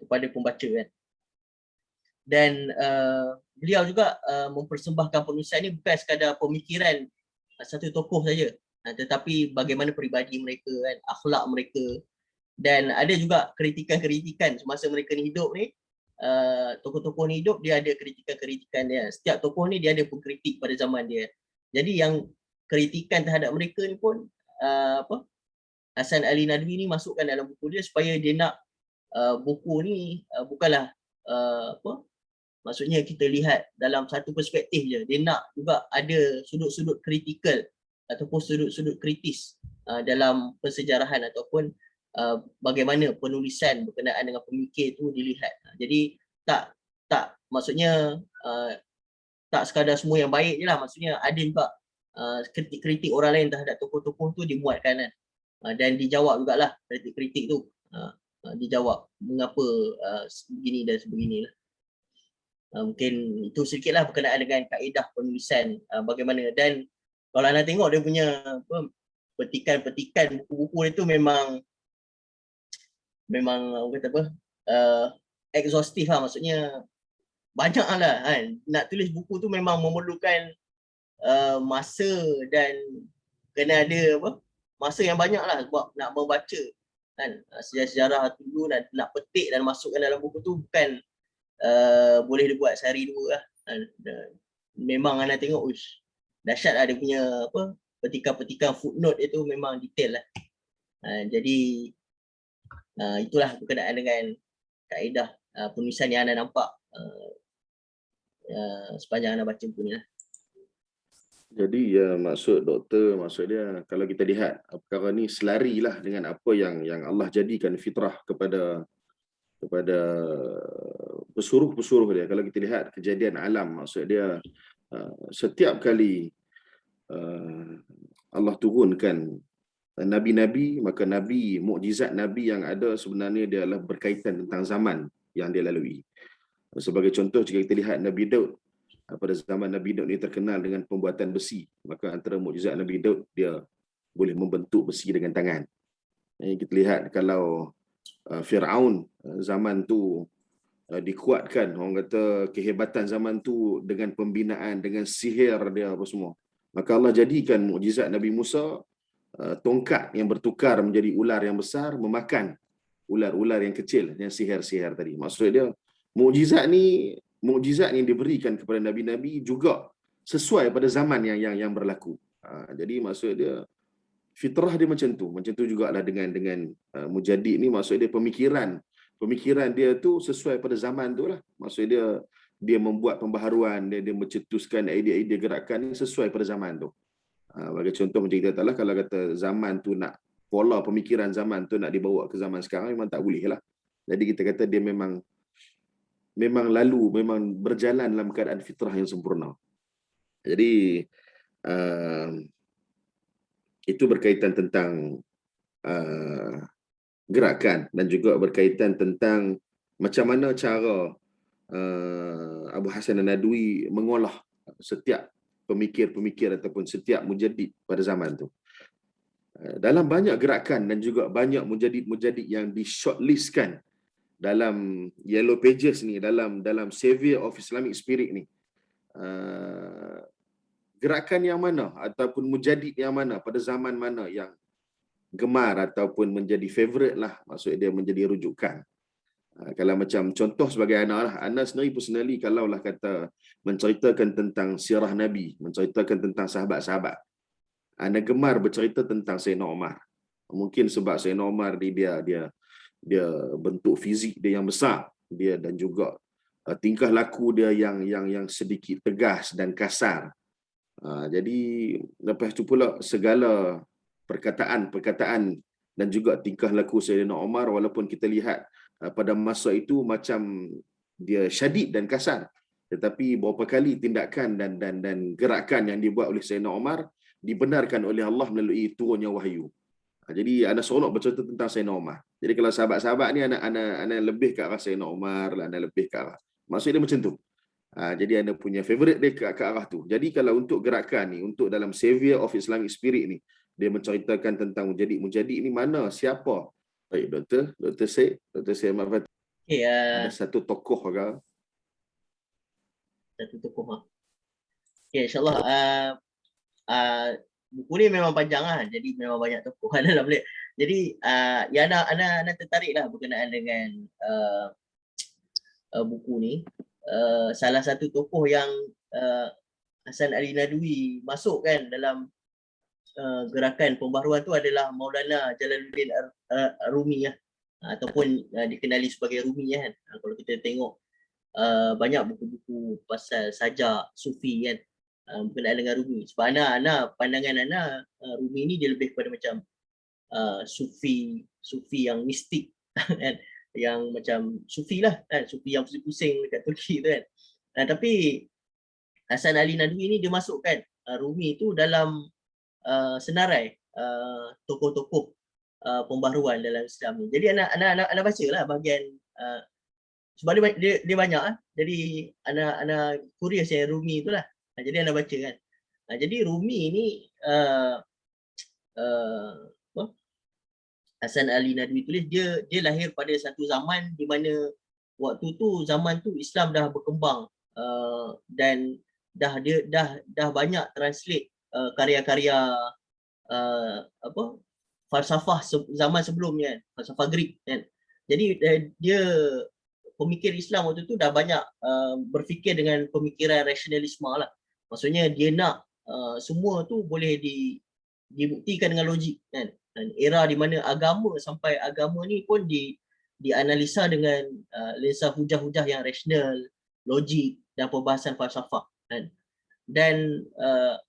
kepada pembaca kan. Dan beliau juga mempersembahkan penulisan ni bukan sekadar pemikiran satu tokoh saja, tetapi bagaimana peribadi mereka kan, akhlak mereka. Dan ada juga kritikan-kritikan semasa mereka ni hidup ni. Tokoh-tokoh ni hidup, dia ada kritikan-kritikan dia. Setiap tokoh ni dia ada pengkritik pada zaman dia. Jadi yang kritikan terhadap mereka ni pun Hasan Ali Nadwi ni masukkan dalam buku dia supaya dia nak buku ni bukanlah maksudnya kita lihat dalam satu perspektif je. Dia nak juga ada sudut-sudut kritikal ataupun sudut-sudut kritis dalam persejarahan ataupun bagaimana penulisan berkenaan dengan pemikir tu dilihat. Jadi tak maksudnya tak sekadar semua yang baik je lah, maksudnya ada juga kritik-kritik orang lain terhadap tokoh-tokoh tu dimuatkan kan. Dan dijawab jugalah kritik-kritik tu, dijawab mengapa begini dan sebegini lah. Mungkin itu sedikit lah berkenaan dengan kaedah penulisan bagaimana. Dan kalau anda tengok dia punya petikan-petikan buku-buku dia tu memang orang kata apa, exhaustive lah, maksudnya banyak lah kan. Nak tulis buku tu memang memerlukan masa dan kena ada masa yang banyak lah sebab nak membaca kan sejarah-sejarah dulu dan nak petik dan masukkan dalam buku tu bukan boleh dibuat sehari dua lah. Memang anda tengok dahsyat lah dia punya petikan-petikan footnote itu memang detail lah. Jadi itulah berkenaan dengan kaedah penulisan yang anda nampak sepanjang anda baca buku ni lah. Jadi maksud doktor, maksud dia kalau kita lihat perkara ni selarilah dengan apa yang Allah jadikan fitrah kepada pesuruh-pesuruh dia. Kalau kita lihat kejadian alam, maksud dia setiap kali Allah turunkan nabi-nabi, maka nabi, mukjizat nabi yang ada sebenarnya dia adalah berkaitan tentang zaman yang dia lalui. Sebagai contoh, jika kita lihat Nabi Daud, pada zaman Nabi Daud ni terkenal dengan pembuatan besi, maka antara mukjizat Nabi Daud dia boleh membentuk besi dengan tangan. Kita lihat kalau Firaun zaman tu dikuatkan, orang kata kehebatan zaman tu dengan pembinaan, dengan sihir dia apa semua. Maka Allah jadikan mukjizat Nabi Musa, tongkat yang bertukar menjadi ular yang besar memakan ular-ular yang kecil, yang sihir-sihir tadi. Maksud dia mukjizat ni yang diberikan kepada nabi-nabi juga sesuai pada zaman yang berlaku. Jadi maksud dia fitrah dia macam tu jugalah dengan Mujadid ni. Maksud dia pemikiran dia tu sesuai pada zaman tu lah. Maksud dia membuat pembaharuan, dia mencetuskan idea-idea gerakan ni sesuai pada zaman tu. Bagi contoh macam kita katalah, kalau kata zaman tu nak pola pemikiran zaman tu nak dibawa ke zaman sekarang, memang tak boleh lah. Jadi kita kata dia memang berjalan dalam keadaan fitrah yang sempurna. Jadi itu berkaitan tentang gerakan dan juga berkaitan tentang macam mana cara Abu Hasan An-Nadwi mengolah setiap pemikir-pemikir ataupun setiap mujadid pada zaman tu. Dalam banyak gerakan dan juga banyak mujadid-mujadid yang di-shortlistkan dalam Yellow Pages ni, dalam Savior of Islamic Spirit ni, gerakan yang mana ataupun mujadid yang mana pada zaman mana yang gemar ataupun menjadi favorite lah, maksud dia menjadi rujukan. Kalau macam contoh sebagai Ana sendiri personally, kalau lah kata menceritakan tentang sirah Nabi, menceritakan tentang sahabat-sahabat, Ana gemar bercerita tentang Sayyidina Umar. Mungkin sebab Sayyidina Umar dia bentuk fizik dia yang besar, dia dan juga tingkah laku dia yang sedikit tegas dan kasar. Jadi lepas tu pula segala perkataan dan juga tingkah laku Sayyidina Umar, walaupun kita lihat pada masa itu macam dia syadid dan kasar, tetapi beberapa kali tindakan dan gerakan yang dibuat oleh Sayyidina Umar dibenarkan oleh Allah melalui turunnya wahyu. Jadi ana seronok bercerita tentang Sayyidina Umar. Jadi kalau sahabat-sahabat ni ana lebih ke arah Sayyidina Umar lah, ana lebih ke arah. Maksud dia macam tu. Jadi ana punya favorite dia ke arah tu. Jadi kalau untuk gerakan ni, untuk dalam Savior of Islamic Spirit ni, dia menceritakan tentang mujadid ni mana, siapa? Baik, Dr. Syed Ahmad Fatih. Okay, ada satu tokoh ke? Satu tokoh. Okay, insyaAllah. Buku ni memang panjang lah, jadi memang banyak tokoh dalam dia. Jadi ya ana tertarik lah berkenaan dengan buku ni. Salah satu tokoh yang Hasan Ali Nadwi masuk kan dalam gerakan pembaharuan tu adalah Maulana Jalaluddin Rumi lah, ataupun dikenali sebagai Rumi kan. Kalau kita tengok banyak buku-buku pasal sajak sufi kan, berkenaan dengan Rumi. Sebab pandangan Ana, Rumi ni dia lebih kepada macam sufi yang mistik kan, yang macam sufi lah kan, sufi yang pusing-pusing dekat Turki tu kan. Tapi Hasan Ali Nadwi ni dia masukkan Rumi tu dalam senarai tokoh-tokoh pembaharuan dalam Islam ni. Jadi ana bacalah bahagian sebab dia banyak lah. Jadi ana curious yang Rumi tu lah. Jadi ana baca kan. Jadi Rumi ni Hasan Ali Nadwi tulis, dia lahir pada satu zaman di mana waktu tu zaman tu Islam dah berkembang dan dah banyak translate karya-karya falsafah zaman sebelumnya, falsafah Greek kan. Jadi dia pemikir Islam waktu tu dah banyak berfikir dengan pemikiran rasionalisme lah. Maksudnya dia nak semua tu boleh dibuktikan dengan logik kan. Dan era di mana agama ni pun dianalisa dengan lensa hujah-hujah yang rasional, logik dan perbahasan falsafah kan. Dan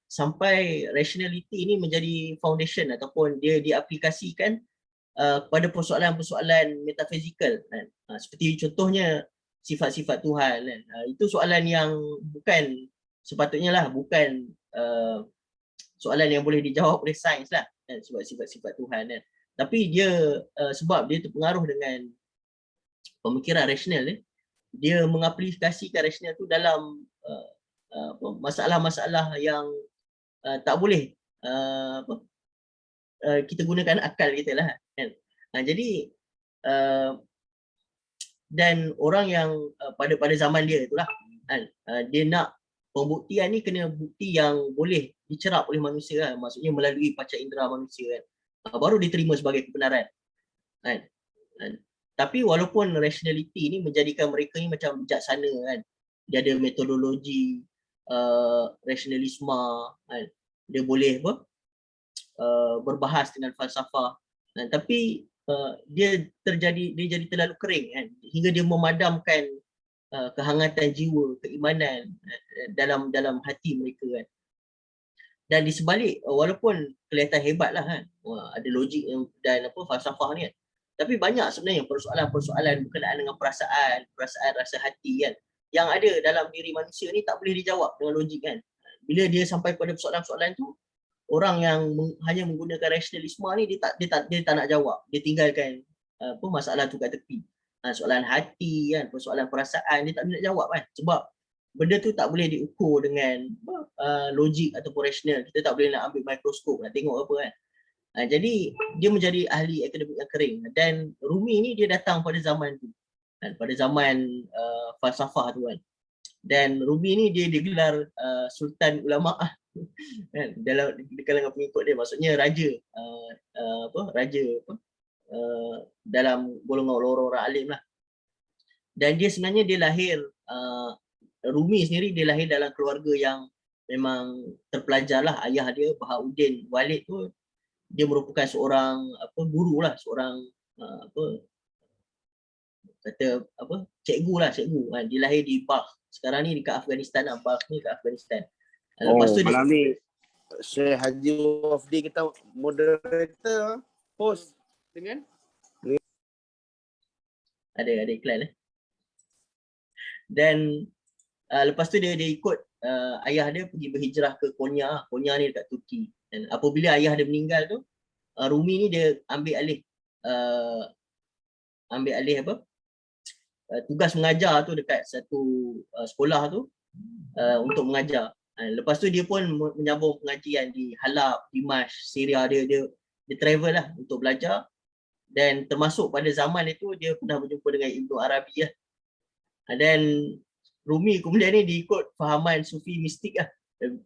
sampai rationality ini menjadi foundation ataupun dia diaplikasikan kepada persoalan-persoalan metafizikal kan. Seperti contohnya sifat-sifat Tuhan kan. Itu soalan yang bukan sepatutnya lah, bukan soalan yang boleh dijawab oleh sains lah kan, sebab sifat-sifat Tuhan kan. Tapi dia sebab dia terpengaruh dengan pemikiran rasional dia mengaplikasikan rasional tu dalam masalah-masalah yang tak boleh kita gunakan akal kita lah kan. Jadi dan orang yang pada zaman dia itulah kan, dia nak pembuktian ni kena bukti yang boleh dicerap oleh manusia kan? Maksudnya melalui panca indera manusia kan, baru diterima sebagai kebenaran kan. Tapi walaupun rationality ni menjadikan mereka ni macam bijaksana kan, dia ada metodologi rasionalisme kan, dia boleh berbahas dengan falsafah kan? Tapi dia jadi terlalu kering kan, hingga dia memadamkan kehangatan jiwa, keimanan dalam hati mereka kan. Dan di sebalik walaupun kelihatan hebat lah kan, ada logik dan falsafah ni kan, tapi banyak sebenarnya persoalan-persoalan berkenaan dengan perasaan rasa hati kan, yang ada dalam diri manusia ni tak boleh dijawab dengan logik kan. Bila dia sampai pada persoalan-persoalan tu, orang yang hanya menggunakan rasionalisme ni dia tak nak jawab, dia tinggalkan masalah tu kat tepi. Soalan hati kan, persoalan perasaan dia tak boleh nak jawab kan, sebab benda tu tak boleh diukur dengan logik ataupun rasional. Kita tak boleh nak ambil mikroskop nak tengok apa kan. Jadi dia menjadi ahli akademik yang kering. Dan Rumi ni dia datang pada zaman tu kan, pada zaman falsafah tu kan. Dan Rumi ni dia digelar Sultan Ulama kan, dalam di kalangan pengikut dia, maksudnya raja dalam golongan orang-orang alim lah. Dan dia sebenarnya dia lahir Rumi sendiri dia lahir dalam keluarga yang memang terpelajar lah. Ayah dia Bahauddin Walid tu dia merupakan seorang guru lah, seorang cikgu kan. Dia lahir di Balkh, sekarang ni dekat Afghanistan lah. Balkh ni dekat Afghanistan. Lepas tu malam ni Syekh Haji Wafdi kita moderator host dengan ada iklan Dan lepas tu dia ikut ayah dia pergi berhijrah ke Konya. Konya ni dekat Turki. Dan apabila ayah dia meninggal tu, Rumi ni dia ambil alih tugas mengajar tu dekat satu sekolah tu untuk mengajar. Lepas tu dia pun menyambung pengajian di Halab, Dimash, Syria. Dia travel lah untuk belajar. Dan termasuk pada zaman itu dia pernah berjumpa dengan Ibnu Arabi lah. Dan Rumi kemudian ni diikut fahaman sufi mistik lah.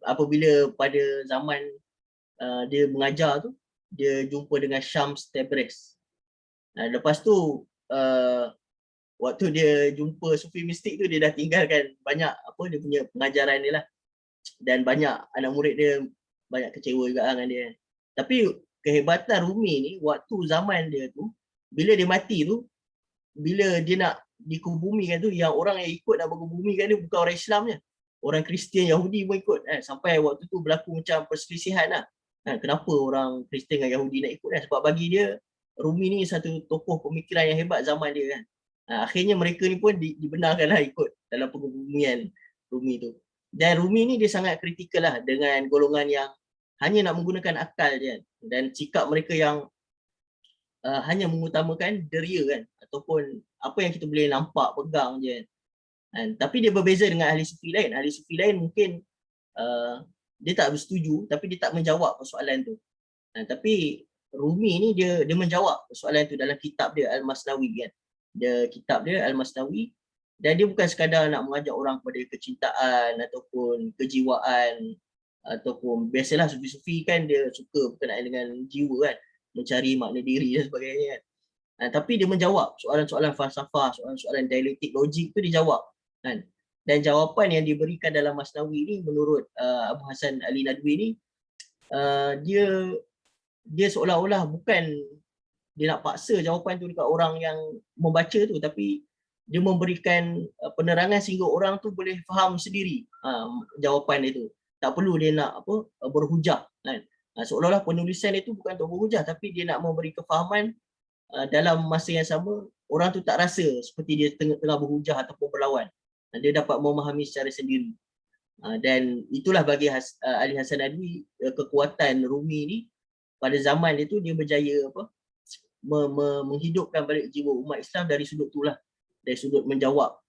Apabila pada zaman dia mengajar tu, dia jumpa dengan Shams Tabriz. Lepas tu waktu dia jumpa sufi mistik tu, dia dah tinggalkan banyak dia punya pengajaran dia lah. Dan banyak anak murid dia banyak kecewa juga dengan dia. Tapi kehebatan Rumi ni waktu zaman dia tu, bila dia mati tu, bila dia nak dikebumikan tu, yang orang yang ikut nak berkebumikan dia bukan orang Islam je. Orang Kristian, Yahudi pun ikut. Sampai waktu tu berlaku macam perselisihan lah. Kenapa orang Kristian dengan Yahudi nak ikut? Sebab bagi dia, Rumi ni satu tokoh pemikiran yang hebat zaman dia kan. Akhirnya mereka ni pun dibenarkan lah ikut dalam pengebumian Rumi tu. Dan Rumi ni dia sangat kritikal lah dengan golongan yang hanya nak menggunakan akal je kan. Dan sikap mereka yang hanya mengutamakan deria kan, ataupun apa yang kita boleh nampak, pegang je kan. Tapi dia berbeza dengan ahli sufi lain. Ahli sufi lain mungkin dia tak bersetuju, tapi dia tak menjawab persoalan tu. Tapi Rumi ni dia menjawab persoalan tu dalam kitab dia Al-Masnawi kan. Kitab dia Al-Masnawi, dan dia bukan sekadar nak mengajak orang kepada kecintaan ataupun kejiwaan, ataupun biasalah sufi-sufi kan dia suka berkenaan dengan jiwa kan, mencari makna diri dan sebagainya kan. Tapi dia menjawab soalan-soalan falsafah, soalan-soalan dialektik logik tu dia jawab kan. Dan jawapan yang diberikan dalam Masnawi ni menurut Abu Hasan Ali Nadwi ni, dia seolah-olah bukan dia nak paksa jawapan tu dekat orang yang membaca tu, tapi dia memberikan penerangan sehingga orang tu boleh faham sendiri jawapan dia tu. Tak perlu dia nak berhujah kan. Seolah-olah penulisan dia tu bukan untuk berhujah, tapi dia nak memberi kefahaman dalam masa yang sama orang tu tak rasa seperti dia tengah berhujah ataupun berlawan. Dia dapat memahami secara sendiri. Dan itulah bagi Ali Hasan Nadwi kekuatan Rumi ni pada zaman dia tu, dia berjaya menghidupkan balik jiwa umat Islam dari sudut itulah, dari sudut menjawab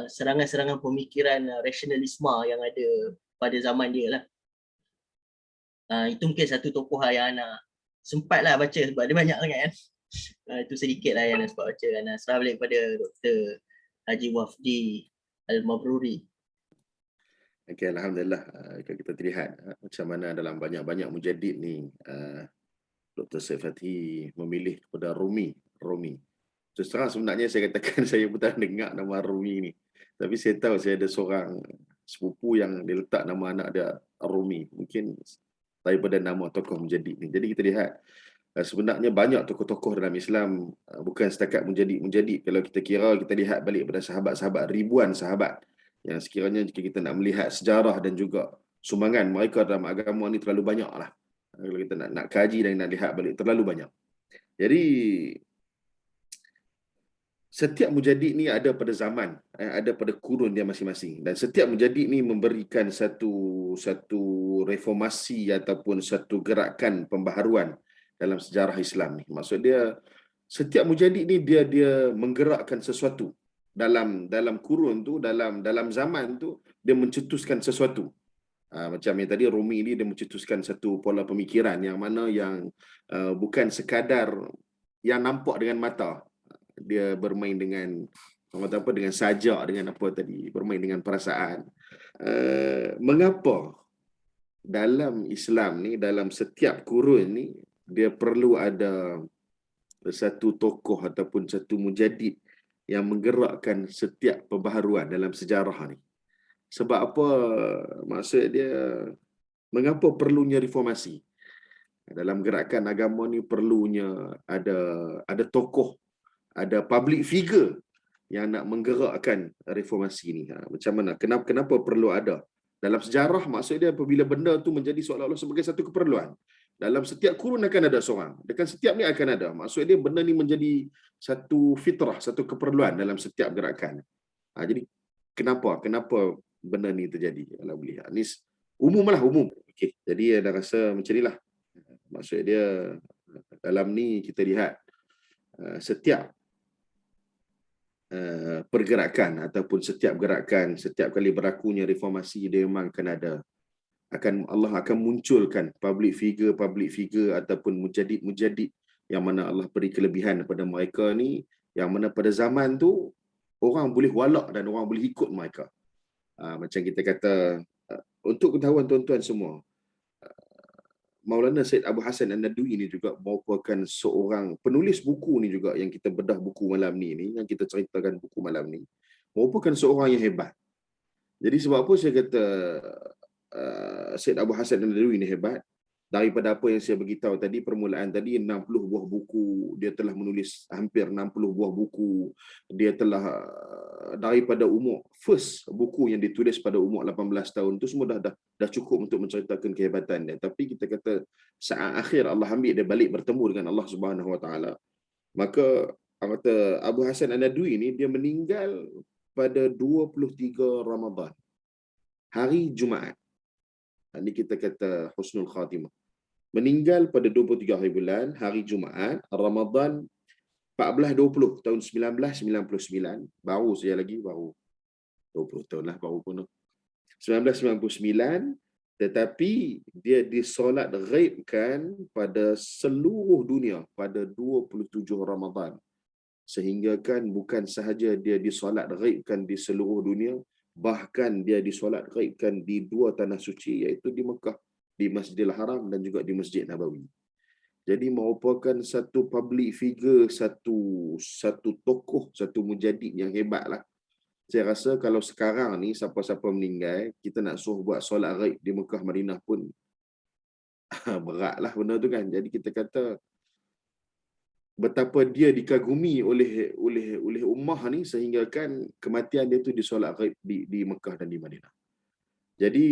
serangan-serangan pemikiran rasionalisme yang ada pada zaman dia lah. Itu mungkin satu tokoh yang Ana sempatlah baca sebab dia banyak sangat kan. Itu sedikit lah yang Ana sempat baca. Ana serah balik pada Dr. Haji Wafdi Al-Mabruri. Okay, Alhamdulillah. Kalau kita terlihat macam mana dalam banyak-banyak mujaddid ni, Dr. Said Fathi memilih kepada Rumi. Terus terang sebenarnya saya katakan saya pun tak dengar nama Rumi ni. Tapi saya tahu saya ada seorang sepupu yang dia letak nama anak dia Rumi. Mungkin daripada nama tokoh mujaddid ni. Jadi kita lihat sebenarnya banyak tokoh-tokoh dalam Islam, bukan setakat mujaddid. Kalau kita kira, kita lihat balik pada sahabat-sahabat, ribuan sahabat yang sekiranya jika kita nak melihat sejarah dan juga sumbangan mereka dalam agama ni terlalu banyak lah. Kalau kita nak kaji dan nak lihat balik, terlalu banyak. Jadi setiap mujaddid ni ada pada zaman, ada pada kurun dia masing-masing. Dan setiap mujaddid ni memberikan satu reformasi ataupun satu gerakan pembaharuan dalam sejarah Islam ni. Maksud dia, setiap mujaddid ni dia menggerakkan sesuatu dalam kurun tu, dalam zaman tu, dia mencetuskan sesuatu. Macam yang tadi Rumi ni dia mencetuskan satu pola pemikiran yang mana yang bukan sekadar yang nampak dengan mata. Dia bermain dengan dengan sajak, dengan apa tadi, bermain dengan perasaan. Mengapa dalam Islam ni, dalam setiap kurun ni, dia perlu ada satu tokoh ataupun satu mujaddid yang menggerakkan setiap pembaharuan dalam sejarah ni? Sebab apa? Maksud dia, mengapa perlunya reformasi? Dalam gerakan agama ni perlunya ada tokoh, ada public figure yang nak menggerakkan reformasi ni. Macam mana? Kenapa perlu ada? Dalam sejarah, maksud dia apabila benda tu menjadi seolah-olah sebagai satu keperluan. Dalam setiap kurun akan ada seorang. Dekat setiap ni akan ada. Maksud dia benda ni menjadi satu fitrah, satu keperluan dalam setiap gerakan. Jadi kenapa benda ni terjadi? Kalau boleh. Ni umum. Okey. Jadi anda rasa macam inilah. Maksud dia dalam ni kita lihat setiap pergerakan ataupun setiap gerakan, setiap kali berlakunya reformasi, dia memang akan ada. Allah akan munculkan public figure ataupun mujaddid yang mana Allah beri kelebihan kepada mereka ni, yang mana pada zaman tu orang boleh walak dan orang boleh ikut mereka. Macam kita kata, untuk ketahuan tuan-tuan semua, Maulana Said Abu Hasan An-Nadwi ni juga merupakan seorang penulis buku ni juga, yang kita bedah buku malam ni yang kita ceritakan buku malam ni, merupakan seorang yang hebat. Jadi sebab apa saya kata Said Abu Hasan An-Nadwi ni hebat? daripada apa yang saya beritahu tadi, permulaan tadi, 60 buah buku, dia telah menulis hampir 60 buah buku, dia telah daripada umur first buku yang ditulis pada umur 18 tahun tu semua dah cukup untuk menceritakan kehebatan dia. Tapi kita kata saat akhir Allah ambil dia balik bertemu dengan Allah Subhanahu Wa Taala. Maka kata Abu Hasan An-Nadwi ni dia meninggal pada 23 Ramadan, hari Jumaat. Ini kita kata husnul khatimah. Meninggal pada 23 hari bulan, hari Jumaat, Ramadan 14-20 tahun 1999. Baru saya lagi, baru 20 tahun lah baru pun. 1999, tetapi dia disolat ghaibkan pada seluruh dunia pada 27 Ramadan. Sehingga kan bukan sahaja dia disolat ghaibkan di seluruh dunia, bahkan dia disolat ghaibkan di dua tanah suci, iaitu di Mekah, di Masjidil Haram dan juga di Masjid Nabawi. Jadi merupakan satu public figure, satu tokoh, satu mujadid yang hebat lah. Saya rasa kalau sekarang ni siapa-siapa meninggal, kita nak suruh buat solat ghaib di Mekah Madinah pun berat lah benda tu kan. Jadi kita kata betapa dia dikagumi oleh ummah ni, sehingga kan kematian dia tu disolat ghaib di Mekah dan di Madinah. Jadi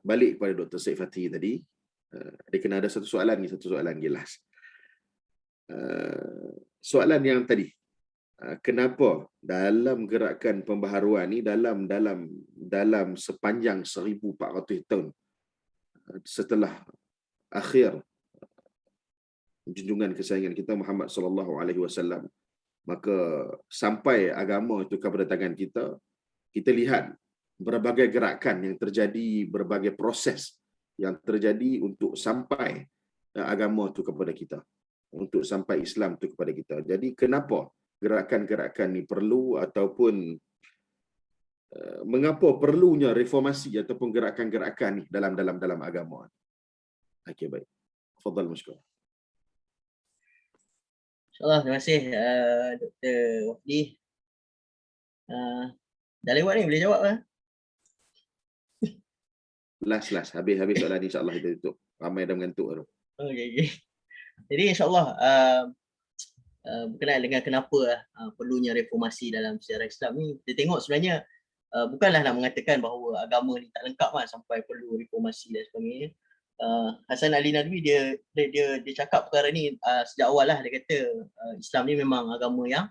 balik kepada Dr. Syed Fatih tadi, dia kena ada satu soalan jelas. Soalan yang tadi, kenapa dalam gerakan pembaharuan ni, dalam sepanjang 1400 tahun setelah akhir junjungan kesayangan kita Muhammad sallallahu alaihi wasallam, maka sampai agama itu kepada tangan kita, kita lihat berbagai gerakan yang terjadi, berbagai proses yang terjadi untuk sampai agama itu kepada kita, untuk sampai Islam itu kepada kita. Jadi kenapa gerakan-gerakan ni perlu, ataupun mengapa perlunya reformasi ataupun gerakan-gerakan ni dalam agama? Okey, baik. Fadhal Mushkur. InsyaAllah, terima kasih Dr. Wafdi. Dah lewat ni, boleh jawab kan? Last. Habis soalan ni insyaAllah kita tutup. Ramai dah mengantuk tu. Okay. Jadi insyaAllah berkenaan dengan kenapa perlunya reformasi dalam sejarah Islam ni, kita tengok sebenarnya bukanlah nak mengatakan bahawa agama ni tak lengkap sampai perlu reformasi dan sebagainya. Hasan Ali Nadwi dia cakap perkara ni sejak awal lah. Dia kata Islam ni memang agama yang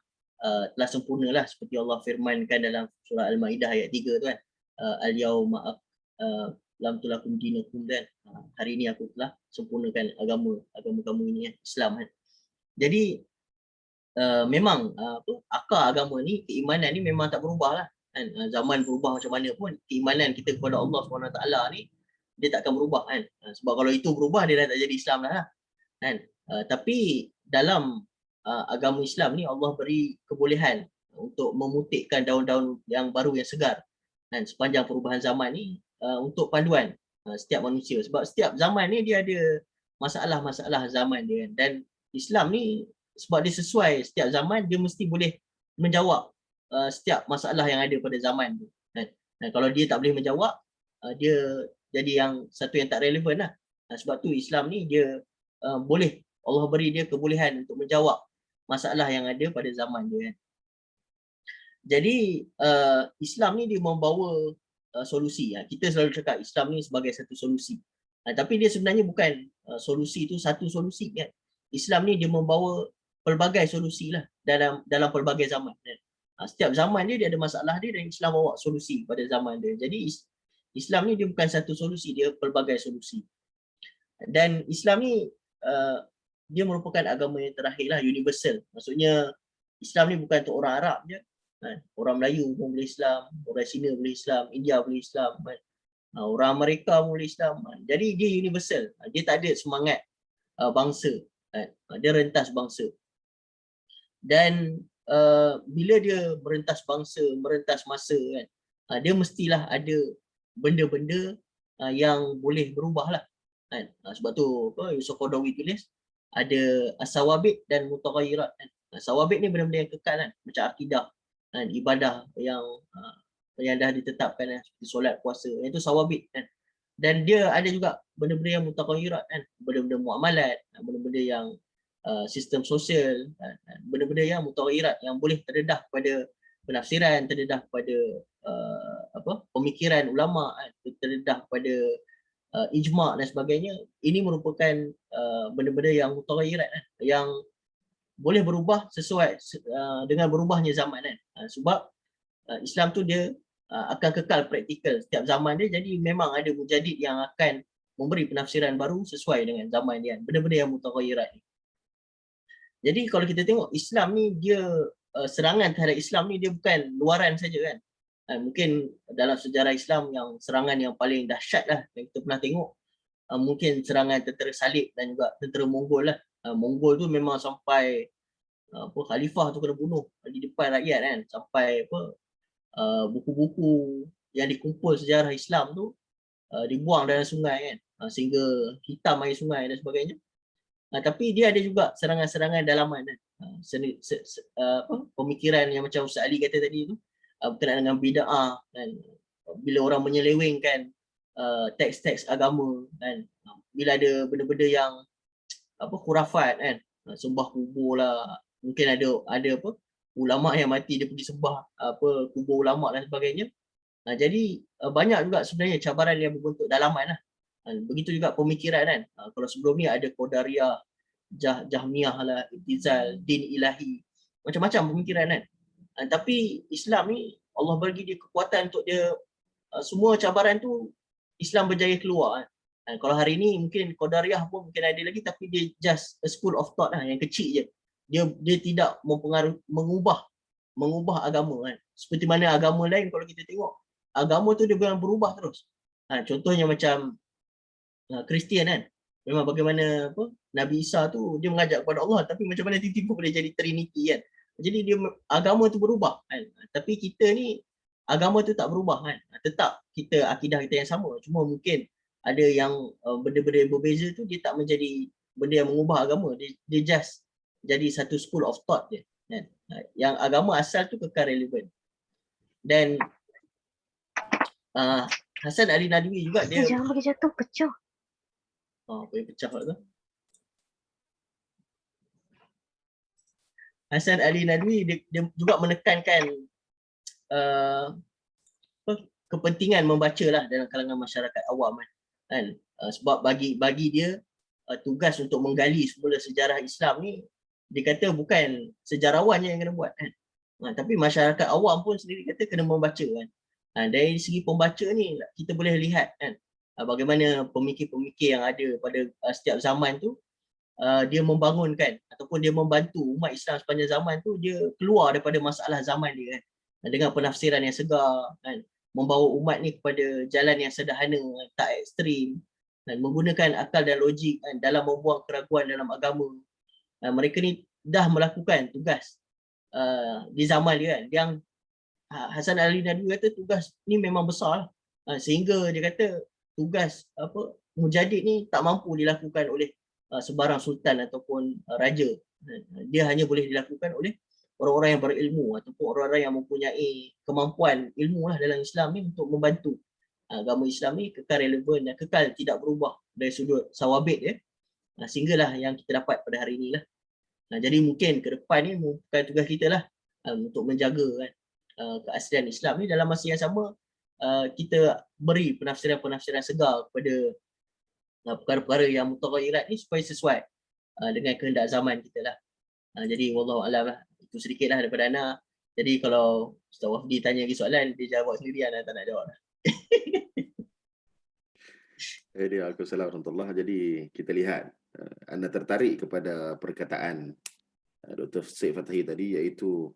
telah sempurna lah, seperti Allah firmankan dalam surah Al-Ma'idah ayat 3 tu kan, al-yauma lam tulakum dinakum, kan, hari ini aku telah sempurnakan agama kamu ini, Islam kan. Jadi memang akar agama ni, keimanan ni memang tak berubah lah kan. Zaman berubah macam mana pun, keimanan kita kepada Allah SWT ni dia tak akan berubah kan. Sebab kalau itu berubah, dia dah tak jadi Islam dah lah kan. Tapi dalam agama Islam ni Allah beri kebolehan untuk memutikkan daun-daun yang baru, yang segar kan, sepanjang perubahan zaman ni, untuk panduan setiap manusia. Sebab setiap zaman ni dia ada masalah-masalah zaman dia kan. Dan Islam ni sebab dia sesuai setiap zaman, dia mesti boleh menjawab setiap masalah yang ada pada zaman tu kan. Dan kalau dia tak boleh menjawab, dia jadi yang satu yang tak relevan lah. Sebab tu Islam ni dia boleh, Allah beri dia kebolehan untuk menjawab masalah yang ada pada zaman dia kan. Jadi Islam ni dia membawa solusi. Kita selalu cakap Islam ni sebagai satu solusi. Tapi dia sebenarnya bukan solusi itu satu solusi kan. Islam ni dia membawa pelbagai solusi lah dalam pelbagai zaman kan. Setiap zaman dia ada masalah dia, dan Islam bawa solusi pada zaman dia. Jadi Islam ni dia bukan satu solusi, dia pelbagai solusi. Dan Islam ni dia merupakan agama yang terakhir lah, universal. Maksudnya Islam ni bukan untuk orang Arab je. Orang Melayu pun boleh Islam, orang Cina boleh Islam, India boleh Islam, orang Amerika pun boleh Islam. Jadi dia universal. Dia tak ada semangat bangsa. Dia rentas bangsa. Dan bila dia merentas bangsa, merentas masa kan, dia mestilah ada benda-benda yang boleh berubah lah kan. Sebab tu Yusuf Qaradawi tulis ada as-sawabit dan mutaghayyirat kan. Sawabit ni benda-benda yang kekal kan, macam akidah kan, ibadah yang dah ditetapkan kan, seperti solat, puasa, itu sawabit kan. Dan dia ada juga benda-benda yang mutaghayyirat kan, benda-benda muamalat, benda-benda yang sistem sosial, benda-benda yang mutaghayyirat yang boleh terdedah pada penafsiran, terdedah pada pemikiran ulama, terdedah pada ijma' dan sebagainya. Ini merupakan benda-benda yang mutaghayyirat yang boleh berubah sesuai dengan berubahnya zaman kan. Sebab Islam tu dia akan kekal praktikal setiap zaman dia, jadi memang ada mujadid yang akan memberi penafsiran baru sesuai dengan zaman dia, benda-benda yang mutaghayyirat ni. Jadi kalau kita tengok Islam ni, dia serangan terhadap Islam ni dia bukan luaran saja kan. Mungkin dalam sejarah Islam yang serangan yang paling dahsyat lah yang kita pernah tengok, mungkin serangan tentera Salib dan juga tentera Mongol lah. Mongol tu memang sampai khalifah tu kena bunuh di depan rakyat kan, sampai buku-buku yang dikumpul sejarah Islam tu dibuang dalam sungai kan, sehingga hitam air sungai dan sebagainya. Tapi dia ada juga serangan-serangan dalaman kan. Pemikiran yang macam Ustaz Ali kata tadi tu, berkenaan dengan bid'ah dan bila orang menyelewengkan teks-teks agama kan, bila ada benda-benda yang khurafat kan, sembah kubur lah, mungkin ada ulama yang mati dia pergi sembah kubur ulama dan sebagainya. Jadi banyak juga sebenarnya cabaran yang berbentuk dalaman lah. Begitu juga pemikiran kan. Kalau sebelum ni ada Qadariyah, Jahmiyah lah, Ibtizal, Din Ilahi, macam-macam pemikiran kan. Tapi Islam ni Allah bagi dia kekuatan untuk dia semua cabaran tu Islam berjaya keluar kan. Kalau hari ni mungkin Qadariyah pun mungkin ada lagi, tapi dia just a school of thought lah yang kecil je. Dia tidak mengubah agama kan. Seperti mana agama lain kalau kita tengok, agama tu dia berubah terus. Contohnya macam Kristian kan. Memang bagaimana Nabi Isa tu dia mengajak kepada Allah, tapi macam mana tiba-tiba boleh jadi Trinity kan. Jadi agama tu berubah kan. Tapi kita ni agama tu tak berubah kan. Tetap kita akidah kita yang sama. Cuma mungkin ada yang benda-benda yang berbeza tu dia tak menjadi benda yang mengubah agama. Dia just jadi satu school of thought je kan. Yang agama asal tu kekal relevan. Dan Hasan Ali Nadwi juga dia Jangan bagi jatuh, pecah. boleh pecah tu. Hasan Ali Nadwi dia juga menekankan kepentingan membaca lah dalam kalangan masyarakat awam kan. Sebab bagi dia tugas untuk menggali semula sejarah Islam ni, dia kata bukan sejarawan yang kena buat kan. Tapi masyarakat awam pun sendiri kata kena membaca kan. Dari segi pembaca ni kita boleh lihat kan bagaimana pemikir-pemikir yang ada pada setiap zaman tu dia membangunkan ataupun dia membantu umat Islam sepanjang zaman tu dia keluar daripada masalah zaman dia kan, dengan penafsiran yang segar kan, membawa umat ni kepada jalan yang sederhana, tak ekstrim, dan menggunakan akal dan logik kan, dalam membuang keraguan dalam agama. Mereka ni dah melakukan tugas di zaman dia kan. Yang Hasan Ali Nadwi kata tugas ni memang besar lah. Sehingga dia kata tugas mujadid ni tak mampu dilakukan oleh sebarang sultan ataupun raja. Dia hanya boleh dilakukan oleh orang-orang yang berilmu ataupun orang-orang yang mempunyai kemampuan ilmu lah dalam Islam ni untuk membantu agama Islam ni kekal relevan dan kekal tidak berubah dari sudut sawabit ya. Sehinggalah yang kita dapat pada hari ini lah. Jadi mungkin ke depan ni bukan tugas kita lah untuk menjaga kan keaslian Islam ni. Dalam masa yang sama kita beri penafsiran-penafsiran segar kepada perkara-perkara yang mutaghayyirat ni supaya sesuai dengan kehendak zaman kita lah. Jadi wallahu alam lah. Itu sedikit lah daripada Ana. Jadi kalau Ustaz Wafdi tanya lagi soalan, dia jawab sendiri, Ana tak nak jawab lah. Waalaikumsalam warahmatullahi. Jadi kita lihat anda tertarik kepada perkataan Dr. Syed Fathi tadi, iaitu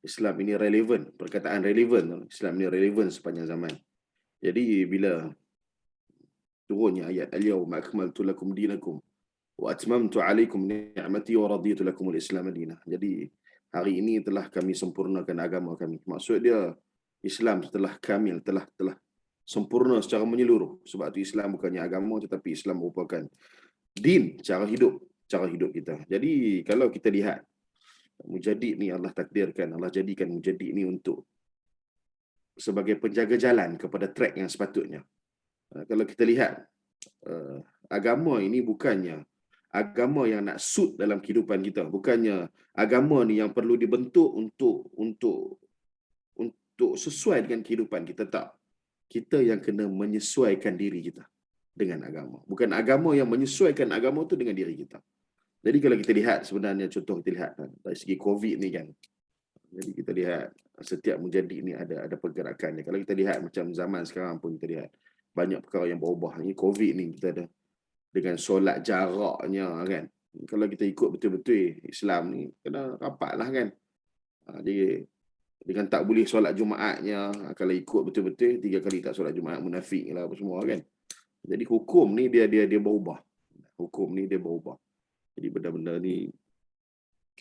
Islam ini relevan, perkataan relevan, Islam ini relevan sepanjang zaman. Jadi bila turunnya ayat al-yawma akmaltu lakum dinakum wa atmamtu alaikum ni'mati wa raditu lakumul Islam madinah. Jadi hari ini telah kami sempurnakan agama kami. Maksud dia Islam telah kamil, telah sempurna secara menyeluruh. Sebab tu Islam bukannya agama, tetapi Islam merupakan din, cara hidup kita. Jadi kalau kita lihat mujadid ni Allah takdirkan, Allah jadikan mujadid ni untuk sebagai penjaga jalan kepada track yang sepatutnya. Kalau kita lihat agama ini bukannya agama yang nak suit dalam kehidupan kita, bukannya agama ni yang perlu dibentuk untuk sesuai dengan kehidupan kita, tak. Kita yang kena menyesuaikan diri kita dengan agama. Bukan agama yang menyesuaikan agama tu dengan diri kita. Jadi kalau kita lihat sebenarnya, contoh kita lihat dari segi COVID ni kan. Jadi kita lihat setiap menjadi ni ada pergerakannya. Kalau kita lihat macam zaman sekarang pun kita lihat banyak perkara yang berubah. Ni COVID ni kita ada dengan solat jaraknya kan. Kalau kita ikut betul-betul Islam ni kena rapatlah kan. Jadi dengan tak boleh solat Jumaatnya, kalau ikut betul-betul 3 kali tak solat Jumaat, munafik lah apa semua kan. Jadi hukum ni dia berubah. Hukum ni dia berubah. Jadi benda-benda ni,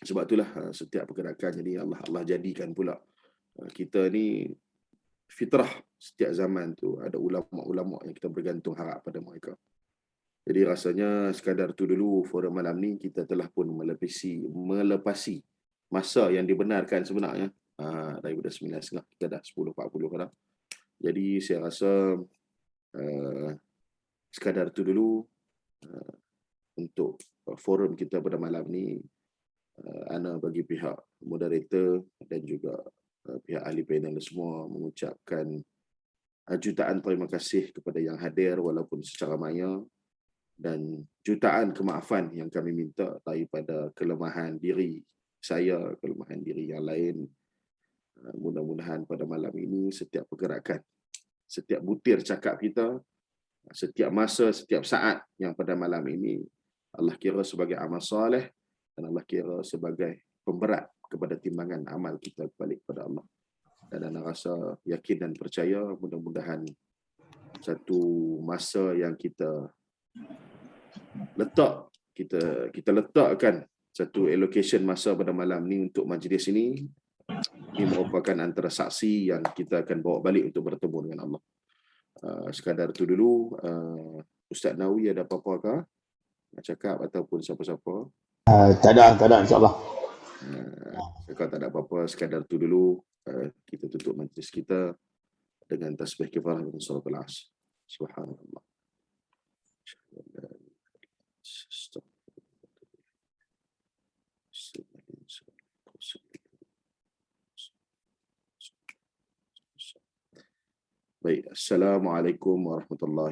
sebab itulah setiap pergerakan jadi Allah jadikan pula kita ni fitrah. Setiap zaman tu ada ulama-ulama yang kita bergantung harap pada mereka. Jadi rasanya sekadar tu dulu forum malam ni kita telah pun melepasi masa yang dibenarkan sebenarnya. Daripada 9.30 kita dah 10.40 dah. Jadi saya rasa sekadar tu dulu untuk forum kita pada malam ni. Ana bagi pihak moderator dan juga pihak ahli panel semua mengucapkan jutaan terima kasih kepada yang hadir walaupun secara maya, dan jutaan kemaafan yang kami minta daripada kelemahan diri saya, kelemahan diri yang lain. Mudah-mudahan pada malam ini setiap pergerakan, setiap butir cakap kita, setiap masa, setiap saat yang pada malam ini Allah kira sebagai amal soleh dan Allah kira sebagai pemberat kepada timbangan amal kita balik kepada Allah. Dan ana rasa yakin dan percaya mudah-mudahan satu masa yang kita letakkan satu allocation masa pada malam ni untuk majlis ini merupakan antara saksi yang kita akan bawa balik untuk bertemu dengan Allah. Sekadar tu dulu. Ustaz Nawi ada apa-apa ke nak cakap ataupun siapa-siapa? Tak ada insyaAllah. Kalau tak ada apa-apa, sekadar tu dulu kita tutup majlis kita dengan tasbih kifarah dan suratul Asr. Subhanallah. Baik, Assalamualaikum warahmatullahi